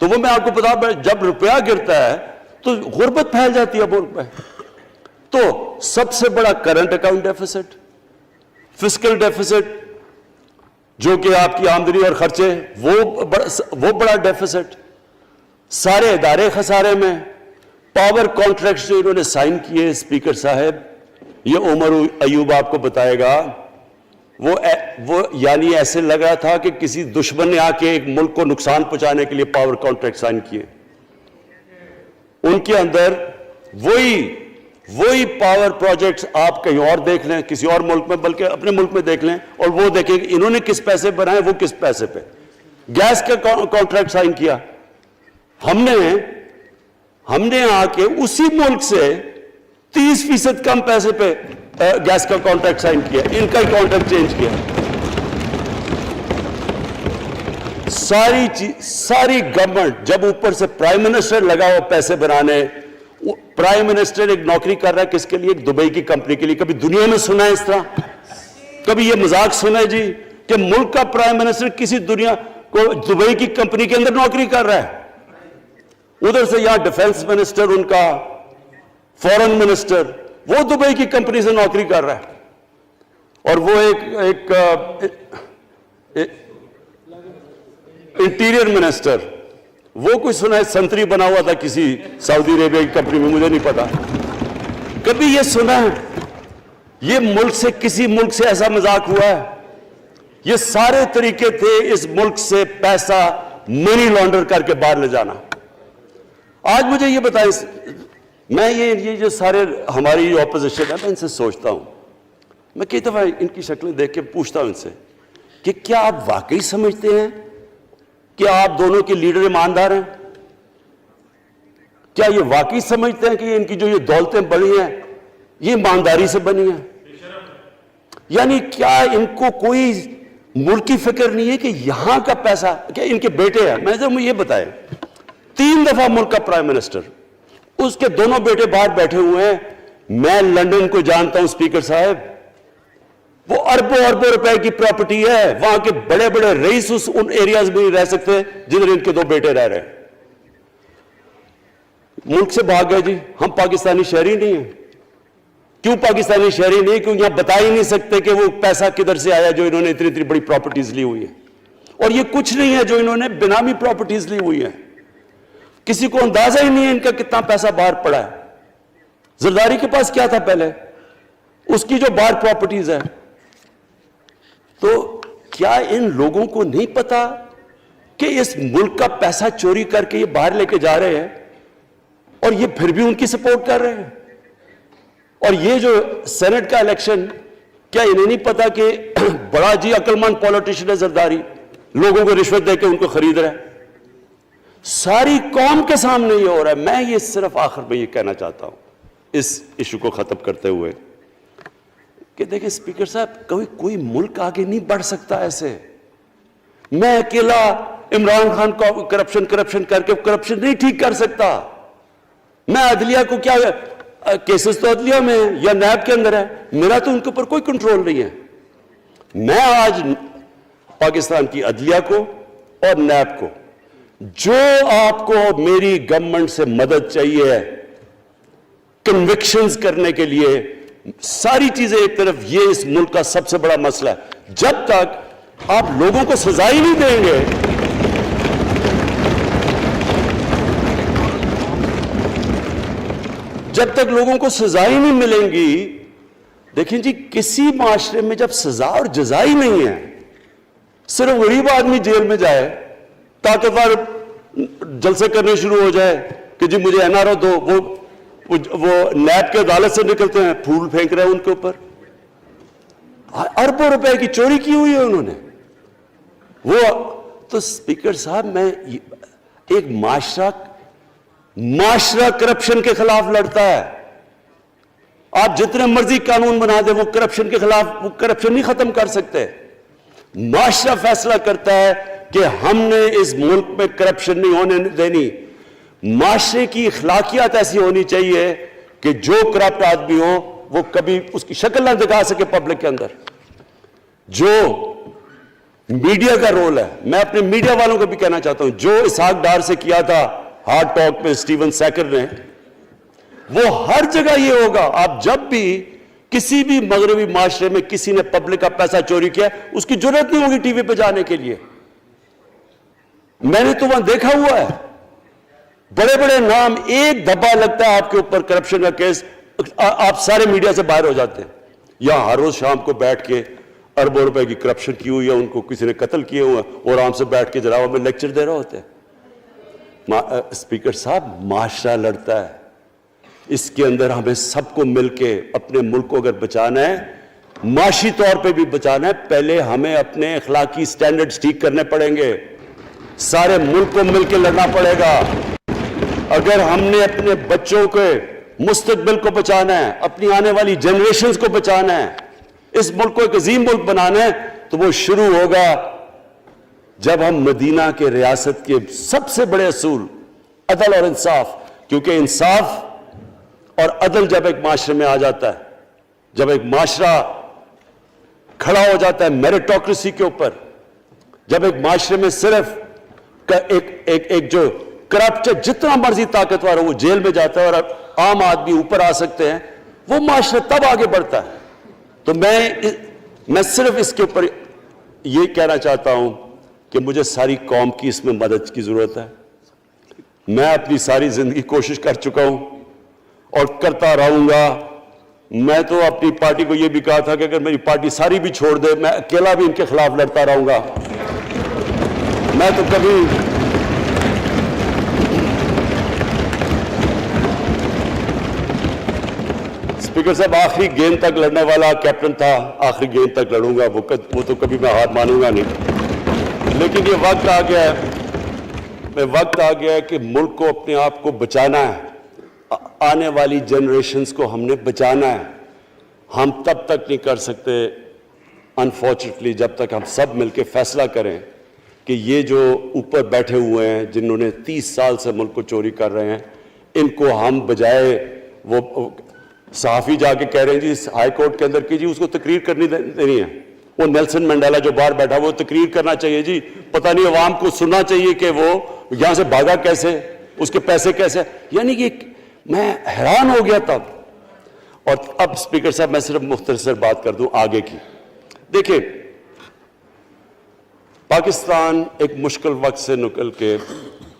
تو وہ میں آپ کو بتا, جب روپیہ گرتا ہے تو غربت پھیل جاتی ہے ملک میں. تو سب سے بڑا current account deficit, fiscal deficits جو کہ آپ کی آمدنی اور خرچے, وہ بڑا ڈیفیسٹ. سارے ادارے خسارے میں. پاور کانٹریکٹس جو انہوں نے سائن کیے اسپیکر صاحب, یہ عمر ایوب آپ کو بتائے گا, وہ یعنی ایسے لگا تھا کہ کسی دشمن نے آ کے ایک ملک کو نقصان پہنچانے کے لیے پاور کانٹریکٹ سائن کیے. ان کے اندر وہی پاور پروجیکٹس آپ کہیں اور دیکھ لیں, کسی اور ملک میں, بلکہ اپنے ملک میں دیکھ لیں, اور وہ دیکھیں کہ انہوں نے کس پیسے بنائے, وہ کس پیسے پہ. گیس کا کانٹریکٹ سائن کیا ہم نے آ کے اسی ملک سے 30% کم پیسے پہ گیس کا کانٹریکٹ سائن کیا, ان کا ہی کانٹریکٹ چینج کیا. ساری گورنمنٹ جب اوپر سے پرائم منسٹر لگا ہوا پیسے بنانے. پرائم منسٹر ایک نوکری کر رہا ہے کس کے لیے؟ ایک دبئی کی کمپنی کے لیے. کبھی دنیا میں سنا ہے اس طرح؟ کبھی یہ مذاق سنا ہے جی کہ ملک کا پرائم منسٹر کسی دنیا کو دبئی کی کمپنی کے اندر نوکری کر رہا ہے؟ ادھر سے یہاں ڈیفنس منسٹر, ان کا فورن منسٹر, وہ دبئی کی کمپنی سے نوکری کر رہا ہے. اور وہ ایک انٹیریئر منسٹر، وہ کوئی سنا ہے سنتری بنا ہوا تھا کسی سعودی عربیہ کی کمپنی میں، مجھے نہیں پتا. کبھی یہ سنا ہے یہ ملک سے کسی ملک سے ایسا مذاق ہوا ہے؟ یہ سارے طریقے تھے اس ملک سے پیسہ منی لانڈر کر کے باہر لے جانا. آج مجھے یہ بتائیں، میں یہ جو سارے ہماری اپوزیشن ہے، میں ان سے سوچتا ہوں، میں کئی دفعہ ان کی شکلیں دیکھ کے پوچھتا ہوں ان سے کہ کیا آپ واقعی سمجھتے ہیں کہ آپ دونوں کے لیڈر ایماندار ہیں؟ کیا یہ واقعی سمجھتے ہیں کہ ان کی جو یہ دولتیں بڑی ہیں یہ ایمانداری سے بنی ہیں؟ یعنی کیا ان کو کوئی ملک کی فکر نہیں ہے کہ یہاں کا پیسہ، کیا ان کے بیٹے ہیں؟ میں مجھے یہ بتائیں، 3 دفعہ ملک کا پرائم منسٹر، اس کے دونوں بیٹے باہر بیٹھے ہوئے ہیں. میں لندن کو جانتا ہوں اسپیکر صاحب، وہ اربوں اربوں روپے کی پراپرٹی ہے، وہاں کے بڑے بڑے رئیس ان ایریاز میں نہیں رہ سکتے جدھر ان کے 2 بیٹے رہ رہے ہیں. ملک سے بھاگ گئے جی، ہم پاکستانی شہری نہیں ہیں. کیوں پاکستانی شہری نہیں؟ کیوں یہاں بتا ہی نہیں سکتے کہ وہ پیسہ کدھر سے آیا جو انہوں نے اتنی بڑی پراپرٹیز لی ہوئی ہیں. اور یہ کچھ نہیں ہے جو انہوں نے بنامی پراپرٹیز لی ہوئی ہیں. کسی کو اندازہ ہی نہیں ہے ان کا کتنا پیسہ باہر پڑا ہے. زرداری کے پاس کیا تھا پہلے، اس کی جو باہر پراپرٹیز ہے. تو کیا ان لوگوں کو نہیں پتا کہ اس ملک کا پیسہ چوری کر کے یہ باہر لے کے جا رہے ہیں اور یہ پھر بھی ان کی سپورٹ کر رہے ہیں؟ اور یہ جو سینٹ کا الیکشن، کیا انہیں نہیں پتا کہ بڑا جی عقل مند پولیٹیشن ہے زرداری، لوگوں کو رشوت دے کے ان کو خرید رہا ہے؟ ساری قوم کے سامنے یہ ہو رہا ہے. میں یہ صرف آخر میں یہ کہنا چاہتا ہوں اس ایشو کو ختم کرتے ہوئے کہ دیکھیں اسپیکر صاحب، کوئی ملک آگے نہیں بڑھ سکتا ایسے. میں اکیلا عمران خان کو کرپشن کر کے کرپشن نہیں ٹھیک کر سکتا. میں عدلیہ کو کیا، کیسز تو عدلیہ میں یا نیب کے اندر ہے، میرا تو ان کے اوپر کوئی کنٹرول نہیں ہے. میں آج پاکستان کی عدلیہ کو اور نیب کو، جو آپ کو میری گورنمنٹ سے مدد چاہیے کنوکشنز کرنے کے لیے، ساری چیزیں ایک طرف، یہ اس ملک کا سب سے بڑا مسئلہ ہے. جب تک آپ لوگوں کو سزا ہی نہیں دیں گے، جب تک لوگوں کو سزا ہی نہیں ملیں گی. دیکھیں جی، کسی معاشرے میں جب سزا اور جزا ہی نہیں ہے، صرف غریب آدمی جیل میں جائے، طاقتور جلسے کرنے شروع ہو جائے کہ جی مجھے این آر او دو، وہ نیب کے عدالت سے نکلتے ہیں، پھول پھینک رہے ہیں ان کے اوپر. اربوں روپے کی چوری کی ہوئی ہے انہوں نے. وہ تو اسپیکر صاحب، میں ایک معاشرہ کرپشن کے خلاف لڑتا ہے. آپ جتنے مرضی قانون بنا دیں، وہ کرپشن کے خلاف، وہ کرپشن نہیں ختم کر سکتے. معاشرہ فیصلہ کرتا ہے کہ ہم نے اس ملک میں کرپشن نہیں ہونے دینی. معاشرے کی اخلاقیات ایسی ہونی چاہیے کہ جو کرپٹ آدمی ہو وہ کبھی اس کی شکل نہ دکھا سکے پبلک کے اندر. جو میڈیا کا رول ہے، میں اپنے میڈیا والوں کو بھی کہنا چاہتا ہوں، جو اسحاق ڈار سے کیا تھا ہارڈ ٹاک میں اسٹیون سیکر نے، وہ ہر جگہ یہ ہوگا. آپ جب بھی کسی بھی مغربی معاشرے میں کسی نے پبلک کا پیسہ چوری کیا، اس کی جرات نہیں ہوگی ٹی وی پہ جانے کے لیے. میں نے تو وہاں دیکھا ہوا ہے، بڑے بڑے نام، ایک دھبا لگتا ہے آپ کے اوپر کرپشن کا کیس، آپ سارے میڈیا سے باہر ہو جاتے ہیں. یہاں ہر روز شام کو بیٹھ کے اربوں روپے کی کرپشن کی ہوئی ہے، ان کو کسی نے قتل کیے ہوئے ہیں، اور آرام سے بیٹھ کے جراوہ میں لیکچر دے رہے ہوتے ہیں. اسپیکر صاحب، معاشرہ لڑتا ہے. اس کے اندر ہمیں سب کو مل کے اپنے ملک کو اگر بچانا ہے، معاشی طور پہ بھی بچانا ہے، پہلے ہمیں اپنے اخلاقی سٹینڈرڈز ٹھیک کرنے پڑیں گے. سارے ملک کو مل کے لڑنا پڑے گا. اگر ہم نے اپنے بچوں کے مستقبل کو بچانا ہے، اپنی آنے والی جنریشنز کو بچانا ہے، اس ملک کو ایک عظیم ملک بنانا ہے، تو وہ شروع ہوگا جب ہم مدینہ کے ریاست کے سب سے بڑے اصول عدل اور انصاف، کیونکہ انصاف اور عدل جب ایک معاشرے میں آ جاتا ہے، جب ایک معاشرہ کھڑا ہو جاتا ہے میریٹوکریسی کے اوپر، جب ایک معاشرے میں صرف ایک جو کرپٹ جتنا مرضی طاقتور ہو وہ جیل میں جاتا ہے اور عام آدمی اوپر آ سکتے ہیں، وہ معاشرہ تب آگے بڑھتا ہے. تو میں میں صرف اس کے اوپر یہ کہنا چاہتا ہوں کہ مجھے ساری قوم کی اس میں مدد کی ضرورت ہے. میں اپنی ساری زندگی کوشش کر چکا ہوں اور کرتا رہوں گا. میں تو اپنی پارٹی کو یہ بھی کہا تھا کہ اگر میری پارٹی ساری بھی چھوڑ دے میں اکیلا بھی ان کے خلاف لڑتا رہوں گا. میں تو کبھی اسپیکر صاحب آخری گیند تک لڑنے والا کیپٹن تھا. آخری گیند تک لڑوں گا, وہ تو کبھی میں ہار مانوں گا نہیں. لیکن یہ وقت آ گیا ہے کہ ملک کو اپنے آپ کو بچانا ہے. آنے والی جنریشنز کو ہم نے بچانا ہے. ہم تب تک نہیں کر سکتے انفارچونیٹلی جب تک ہم سب مل کے فیصلہ کریں کہ یہ جو اوپر بیٹھے ہوئے ہیں جنہوں نے 30 سال سے ملک کو چوری کر رہے ہیں, ان کو ہم بجائے وہ صحافی جا کے کہہ رہے ہیں جی ہائی کورٹ کے اندر کی جی اس کو تقریر کرنی دینی ہے. وہ نیلسن منڈیلا جو باہر بیٹھا وہ تقریر کرنا چاہیے جی. پتہ نہیں عوام کو سننا چاہیے کہ وہ یہاں سے بھاگا کیسے, اس کے پیسے کیسے. یعنی کہ میں حیران ہو گیا تب. اور اب اسپیکر صاحب میں صرف مختصر بات کر دوں آگے کی. دیکھیں پاکستان ایک مشکل وقت سے نکل کے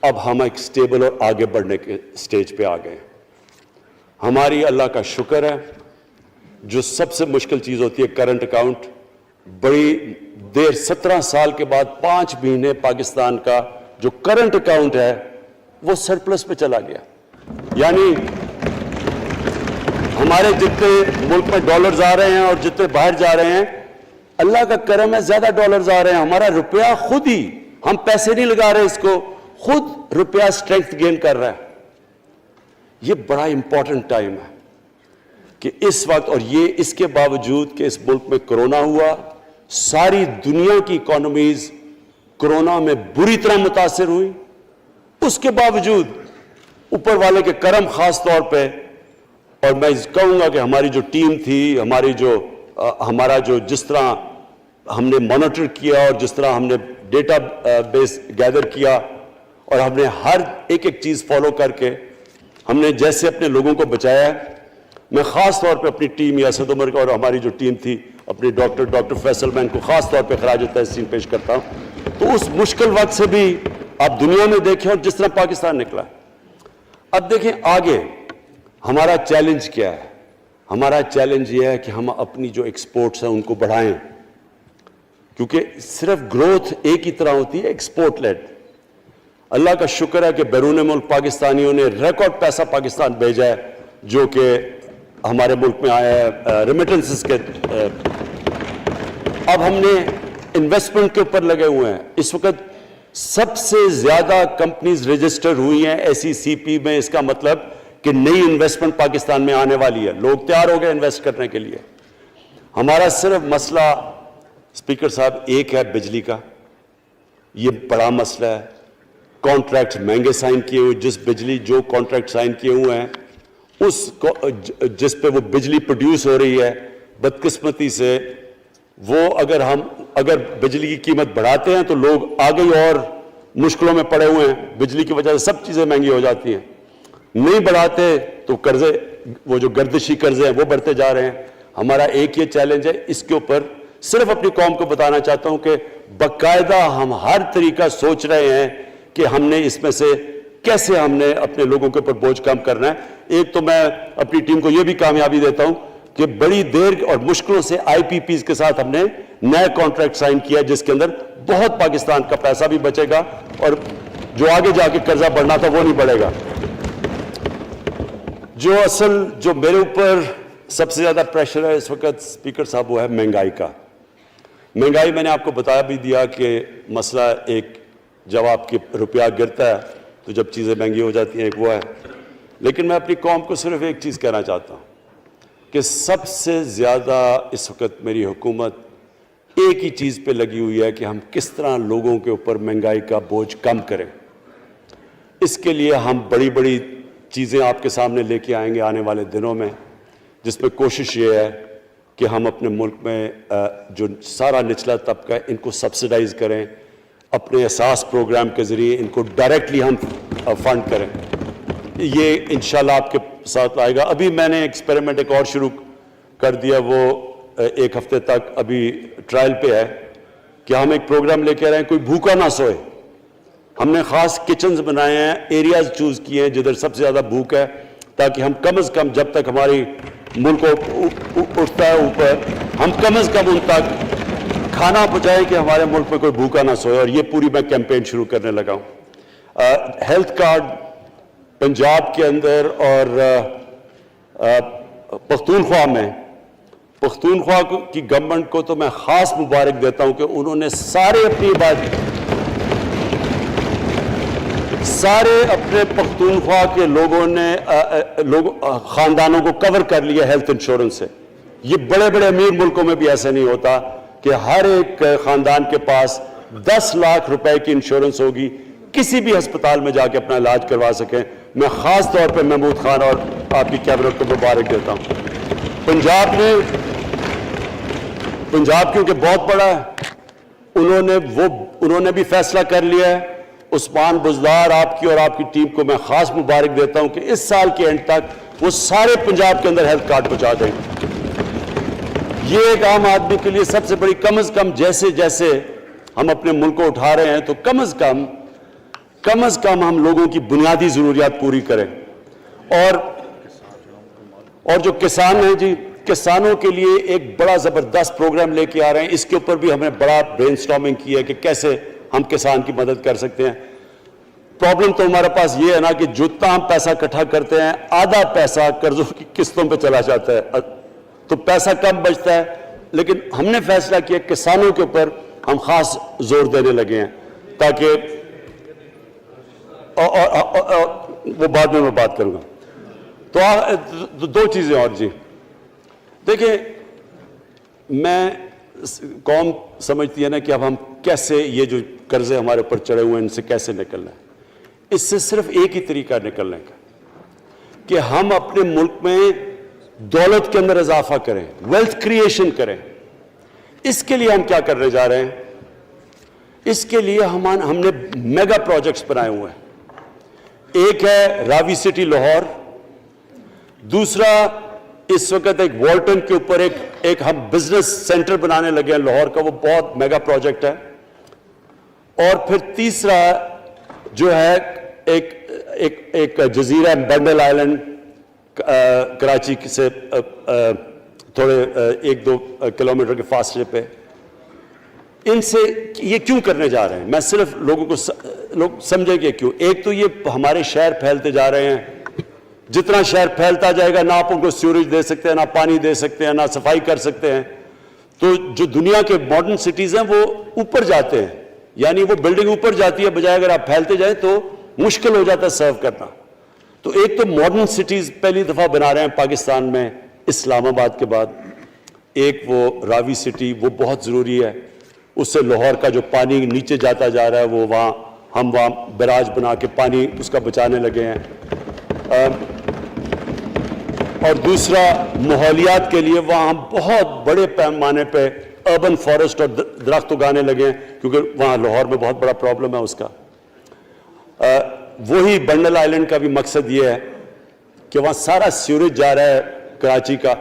اب ہم ایک سٹیبل اور آگے بڑھنے کے سٹیج پہ آ گئے. ہماری اللہ کا شکر ہے. جو سب سے مشکل چیز ہوتی ہے کرنٹ اکاؤنٹ, بڑی دیر 17 سال کے بعد 5 مہینے پاکستان کا جو کرنٹ اکاؤنٹ ہے وہ سرپلس پہ چلا گیا. یعنی ہمارے جتنے ملک میں ڈالرز آ رہے ہیں اور جتنے باہر جا رہے ہیں, اللہ کا کرم ہے زیادہ ڈالرز آ رہے ہیں. ہمارا روپیہ خود ہی, ہم پیسے نہیں لگا رہے اس کو, خود روپیہ اسٹرینتھ گین کر رہا ہے. یہ بڑا امپورٹنٹ ٹائم ہے کہ اس وقت, اور یہ اس کے باوجود کہ اس ملک میں کرونا ہوا, ساری دنیا کی اکانومیز کرونا میں بری طرح متاثر ہوئی, اس کے باوجود اوپر والے کے کرم خاص طور پہ. اور میں کہوں گا کہ ہماری جو ٹیم تھی, ہمارا جو جس طرح ہم نے مانیٹر کیا اور جس طرح ہم نے ڈیٹا بیس گیدر کیا اور ہم نے ہر ایک چیز فالو کر کے ہم نے جیسے اپنے لوگوں کو بچایا ہے. میں خاص طور پہ اپنی ٹیم یاسد عمر کا اور ہماری جو ٹیم تھی اپنی ڈاکٹر فیصل میں ان کو خاص طور پہ خراج تحسین پیش کرتا ہوں. تو اس مشکل وقت سے بھی آپ دنیا میں دیکھیں اور جس طرح پاکستان نکلا. اب دیکھیں آگے ہمارا چیلنج کیا ہے. ہمارا چیلنج یہ ہے کہ ہم اپنی جو ایکسپورٹس ہیں ان کو بڑھائیں, کیونکہ صرف گروتھ ایک ہی طرح ہوتی ہے ایکسپورٹ لیڈ. اللہ کا شکر ہے کہ بیرون ملک پاکستانیوں نے ریکارڈ پیسہ پاکستان بھیجا ہے جو کہ ہمارے ملک میں آیا ہے ریمیٹنسز کے. اب ہم نے انویسٹمنٹ کے اوپر لگے ہوئے ہیں. اس وقت سب سے زیادہ کمپنیز رجسٹر ہوئی ہیں SECP میں. اس کا مطلب کہ نئی انویسٹمنٹ پاکستان میں آنے والی ہے. لوگ تیار ہو گئے انویسٹ کرنے کے لیے. ہمارا صرف مسئلہ اسپیکر صاحب ایک ہے بجلی کا. یہ بڑا مسئلہ ہے. کانٹریکٹ مہنگے سائن کیے ہوئے, جس بجلی جو کانٹریکٹ سائن کیے ہوئے ہیں اس جس پہ وہ بجلی پروڈیوس ہو رہی ہے, بدقسمتی سے وہ اگر بجلی کی قیمت بڑھاتے ہیں تو لوگ آگے اور مشکلوں میں پڑے ہوئے ہیں. بجلی کی وجہ سے سب چیزیں مہنگی ہو جاتی ہیں. نہیں بڑھاتے تو قرضے, وہ جو گردشی قرضے ہیں وہ بڑھتے جا رہے ہیں. ہمارا ایک یہ چیلنج ہے. اس کے اوپر صرف اپنی قوم کو بتانا چاہتا ہوں کہ باقاعدہ ہم ہر طریقہ سوچ رہے ہیں کہ ہم نے اس میں سے کیسے ہم نے اپنے لوگوں کے اوپر بوجھ کم کرنا ہے. ایک تو میں اپنی ٹیم کو یہ بھی کامیابی دیتا ہوں کہ بڑی دیر اور مشکلوں سے IPPs کے ساتھ ہم نے نئے کانٹریکٹ سائن کیا جس کے اندر بہت پاکستان کا پیسہ بھی بچے گا اور جو آگے جا کے قرضہ بڑھنا تھا وہ نہیں بڑھے گا. جو میرے اوپر سب سے زیادہ پریشر ہے اس وقت اسپیکر صاحب وہ ہے مہنگائی کا. مہنگائی میں نے آپ کو بتا بھی دیا کہ مسئلہ ایک جب آپ کے روپیہ گرتا ہے تو جب چیزیں مہنگی ہو جاتی ہیں ایک وہ ہے. لیکن میں اپنی قوم کو صرف ایک چیز کہنا چاہتا ہوں کہ سب سے زیادہ اس وقت میری حکومت ایک ہی چیز پہ لگی ہوئی ہے کہ ہم کس طرح لوگوں کے اوپر مہنگائی کا بوجھ کم کریں. اس کے لیے ہم بڑی بڑی چیزیں آپ کے سامنے لے کے آئیں گے آنے والے دنوں میں, جس میں کوشش یہ ہے کہ ہم اپنے ملک میں جو سارا نچلا طبقہ ہے ان کو سبسڈائز کریں, اپنے احساس پروگرام کے ذریعے ان کو ڈائریکٹلی ہم فنڈ کریں. یہ انشاءاللہ آپ کے ساتھ آئے گا. ابھی میں نے ایکسپیریمنٹ ایک اور شروع کر دیا, وہ ایک ہفتے تک ابھی ٹرائل پہ ہے کہ ہم ایک پروگرام لے کے آ رہے ہیں کوئی بھوکا نہ سوئے. ہم نے خاص کچنز بنائے ہیں, ایریاز چوز کیے ہیں جدھر سب سے زیادہ بھوک ہے, تاکہ ہم کم از کم جب تک ہماری ملک اٹھتا ہے اوپر, ہم کم از کم ان تک کھانا پہنچائیں کہ ہمارے ملک میں کوئی بھوکا نہ سوئے. اور یہ پوری میں کیمپین شروع کرنے لگا ہوں. ہیلتھ کارڈ پنجاب کے اندر اور پختونخوا میں, پختونخوا کی گورنمنٹ کو تو میں خاص مبارک دیتا ہوں کہ انہوں نے سارے اپنے پختونخوا کے لوگوں نے خاندانوں کو کور کر لیا ہیلتھ انشورنس سے. یہ بڑے بڑے امیر ملکوں میں بھی ایسا نہیں ہوتا کہ ہر ایک خاندان کے پاس 10 لاکھ روپے کی انشورنس ہوگی, کسی بھی ہسپتال میں جا کے اپنا علاج کروا سکیں. میں خاص طور پہ محمود خان اور آپ کی کیبنٹ کو مبارک دیتا ہوں. پنجاب کیونکہ بہت بڑا ہے, انہوں نے بھی فیصلہ کر لیا ہے. عثمان بزدار آپ کی اور آپ کی ٹیم کو میں خاص مبارک دیتا ہوں کہ اس سال کے اینڈ تک وہ سارے پنجاب کے اندر ہیلتھ کارڈ پہنچا دیں. یہ ایک عام آدمی کے لیے سب سے بڑی, کم از کم جیسے جیسے ہم اپنے ملک کو اٹھا رہے ہیں تو کم از کم ہم لوگوں کی بنیادی ضروریات پوری کریں. اور جو کسان ہیں جی, کسانوں کے لیے ایک بڑا زبردست پروگرام لے کے آ رہے ہیں. اس کے اوپر بھی ہمیں بڑا برین سٹارمنگ کی ہے کہ کیسے ہم کسان کی مدد کر سکتے ہیں. پرابلم تو ہمارے پاس یہ ہے نا کہ جتنا ہم پیسہ اکٹھا کرتے ہیں آدھا پیسہ قرضوں کی قسطوں پہ چلا جاتا ہے, تو پیسہ کم بچتا ہے. لیکن ہم نے فیصلہ کیا کسانوں کے اوپر ہم خاص زور دینے لگے ہیں تاکہ وہ بعد میں بات کروں گا. تو دو چیزیں اور جی. دیکھیں, میں قوم سمجھتی ہے نا کہ اب ہم کیسے یہ جو قرضے ہمارے اوپر چڑھے ہوئے ہیں ان سے کیسے نکلنا ہے. اس سے صرف ایک ہی طریقہ نکلنے کا کہ ہم اپنے ملک میں دولت کے اندر اضافہ کریں, ویلتھ کریشن کریں. اس کے لیے ہم کیا کرنے جا رہے ہیں؟ اس کے لیے ہم نے میگا پروجیکٹس بنائے ہوئے ہیں. ایک ہے راوی سٹی لاہور, دوسرا اس وقت ایک والٹن کے اوپر ایک ہم بزنس سینٹر بنانے لگے ہیں لاہور کا, وہ بہت میگا پروجیکٹ ہے. اور پھر تیسرا جو ہے ایک جزیرہ بنڈل آئلینڈ کراچی سے تھوڑے 1-2 کلومیٹر کے فاصلے پہ. ان سے یہ کیوں کرنے جا رہے ہیں؟ میں صرف لوگ سمجھیں کہ کیوں. ایک تو یہ ہمارے شہر پھیلتے جا رہے ہیں, جتنا شہر پھیلتا جائے گا نہ آپ ان کو سیوریج دے سکتے ہیں, نہ پانی دے سکتے ہیں, نہ صفائی کر سکتے ہیں. تو جو دنیا کے ماڈرن سٹیز ہیں وہ اوپر جاتے ہیں, یعنی وہ بلڈنگ اوپر جاتی ہے, بجائے اگر آپ پھیلتے جائیں تو مشکل ہو جاتا ہے سرو کرنا. تو ایک تو ماڈرن سٹیز پہلی دفعہ بنا رہے ہیں پاکستان میں اسلام آباد کے بعد. ایک وہ راوی سٹی, وہ بہت ضروری ہے. اس سے لاہور کا جو پانی نیچے جاتا جا رہا ہے وہ ہم وہاں بیراج بنا کے پانی اس کا بچانے لگے ہیں. اور دوسرا ماحولیات کے لیے وہاں ہم بہت بڑے پیمانے پہ اربن فارسٹ اور درخت اگانے لگے ہیں, کیونکہ وہاں لاہور میں بہت بڑا پرابلم ہے اس کا. وہی بنڈل آئلینڈ کا بھی مقصد یہ ہے کہ وہاں سارا سیوریج جا رہا ہے کراچی کا,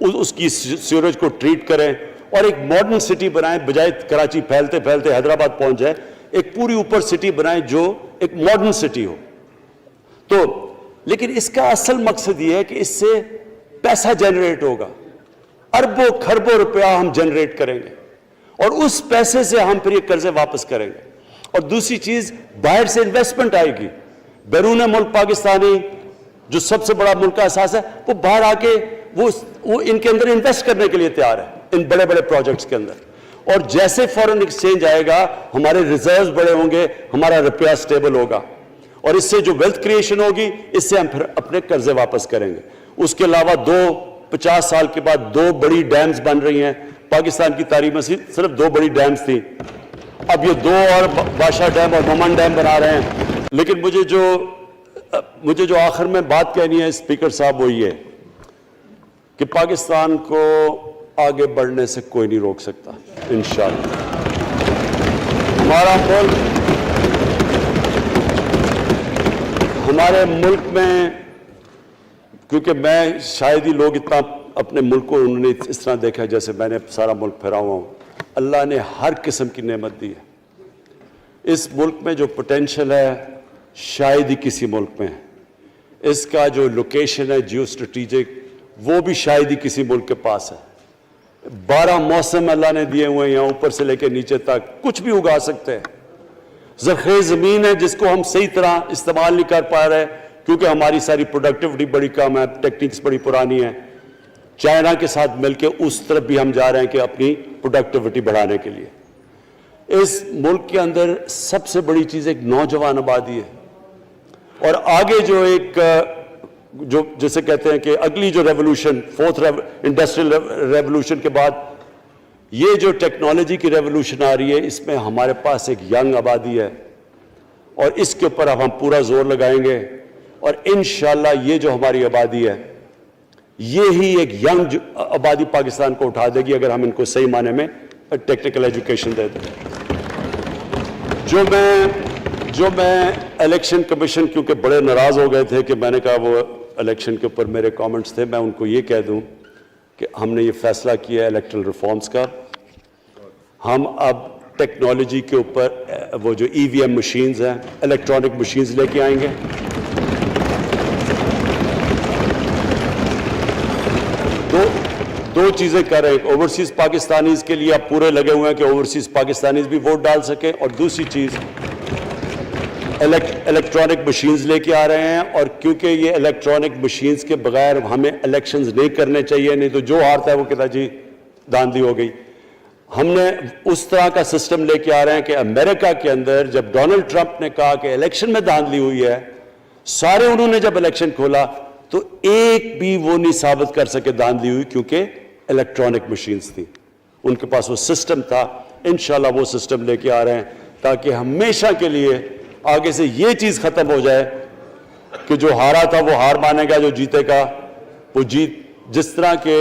اس کی سیوریج کو ٹریٹ کریں اور ایک ماڈرن سٹی بنائیں, بجائے کراچی پھیلتے پھیلتے حیدرآباد پہنچ جائے. ایک پوری اوپر سٹی بنائیں جو ایک ماڈرن سٹی ہو. تو لیکن اس کا اصل مقصد یہ ہے کہ اس سے پیسہ جنریٹ ہوگا, اربوں کھربوں روپیہ ہم جنریٹ کریں گے, اور اس پیسے سے ہم پھر یہ قرضے واپس کریں گے. اور دوسری چیز, باہر سے انویسٹمنٹ آئے گی. بیرون ملک پاکستانی جو سب سے بڑا ملک کا احساس ہے, وہ باہر آ کے وہ ان کے اندر انویسٹ کرنے کے لیے تیار ہے, ان بڑے بڑے پروجیکٹس کے اندر. اور جیسے فورن ایکسچینج آئے گا ہمارے ریزروز بڑے ہوں گے, ہمارا روپیہ سٹیبل ہوگا, اور اس سے جو ویلتھ کریشن ہوگی اس سے ہم پھر اپنے قرضے واپس کریں گے. اس کے علاوہ 50 سال کے بعد 2 بڑی ڈیمز بن رہی ہیں. پاکستان کی تاریخ میں صرف 2 بڑی ڈیمز تھیں, اب یہ 2 اور بادشاہ ڈیم اور مومن ڈیم بنا رہے ہیں. لیکن مجھے جو آخر میں بات کہنی ہے اسپیکر صاحب وہ یہ کہ پاکستان کو آگے بڑھنے سے کوئی نہیں روک سکتا انشاءاللہ. ہمارے ملک میں, کیونکہ میں شاید ہی لوگ اتنا اپنے ملک کو انہوں نے اس طرح دیکھا جیسے میں نے سارا ملک پھیرا ہوا ہوں. اللہ نے ہر قسم کی نعمت دی ہے. اس ملک میں جو پوٹینشل ہے شاید ہی کسی ملک میں ہے. اس کا جو لوکیشن ہے جیو اسٹریٹجک وہ بھی شاید ہی کسی ملک کے پاس ہے. 12 موسم اللہ نے دیے ہوئے ہیں یہاں اوپر سے لے کے نیچے تک, کچھ بھی اگا سکتے ہیں. زرخیز زمین ہے جس کو ہم صحیح طرح استعمال نہیں کر پا رہے کیونکہ ہماری ساری پروڈکٹیوٹی بڑی کم ہے, ٹیکنیکس بڑی پرانی ہیں. چائنا کے ساتھ مل کے اس طرف بھی ہم جا رہے ہیں کہ اپنی پروڈکٹیوٹی بڑھانے کے لیے. اس ملک کے اندر سب سے بڑی چیز ایک نوجوان آبادی ہے. اور آگے جو ایک جو جسے کہتے ہیں کہ اگلی جو ریولوشن, 4th انڈسٹریل ریولوشن کے بعد یہ جو ٹیکنالوجی کی ریولوشن آ رہی ہے, اس میں ہمارے پاس ایک ینگ آبادی ہے اور اس کے اوپر اب ہم پورا زور لگائیں گے. اور انشاءاللہ یہ جو ہماری آبادی ہے یہی ایک ینگ آبادی پاکستان کو اٹھا دے گی اگر ہم ان کو صحیح معنی میں ٹیکنیکل ایجوکیشن دے دیں. جو میں الیکشن کمیشن کیونکہ بڑے ناراض ہو گئے تھے کہ میں نے کہا وہ الیکشن کے اوپر میرے کامنٹس تھے, میں ان کو یہ کہہ دوں کہ ہم نے یہ فیصلہ کیا ہے الیکٹرل ریفارمز کا. ہم اب ٹیکنالوجی کے اوپر وہ جو EVM مشینز ہیں, الیکٹرانک مشینز لے کے آئیں گے. دو چیزیں کر رہے ہیں. اوورسیز پاکستانیز کے لیے آپ پورے لگے ہوئے ہیں کہ اوورسیز پاکستانیز بھی ووٹ ڈال سکیں, اور دوسری چیز الیکٹرانک مشینز لے کے آ رہے ہیں. اور کیونکہ یہ الیکٹرانک مشینز کے بغیر ہمیں الیکشنز نہیں کرنے چاہیے, نہیں تو جو ہارتا ہے وہ کہتا جی داندلی ہو گئی. ہم نے اس طرح کا سسٹم لے کے آ رہے ہیں کہ امریکہ کے اندر جب ڈونلڈ ٹرمپ نے کہا کہ الیکشن میں داندلی ہوئی ہے, سارے انہوں نے جب الیکشن کھولا تو ایک بھی وہ نہیں ثابت کر سکے داندلی ہوئی کیونکہ الیکٹرانک مشینز تھی, ان کے پاس وہ سسٹم تھا. انشاءاللہ وہ سسٹم لے کے آ رہے ہیں تاکہ ہمیشہ کے لیے آگے سے یہ چیز ختم ہو جائے کہ جو ہارا تھا وہ ہار مانے گا, جو جیتے گا وہ جیت. جس طرح کہ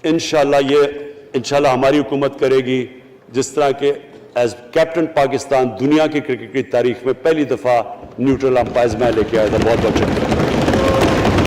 انشاءاللہ ہماری حکومت کرے گی, جس طرح کہ ایز کیپٹن پاکستان دنیا کی کرکٹ کی تاریخ میں پہلی دفعہ نیوٹرل امپائرز میں لے کے آیا تھا. بہت بہت شکریہ.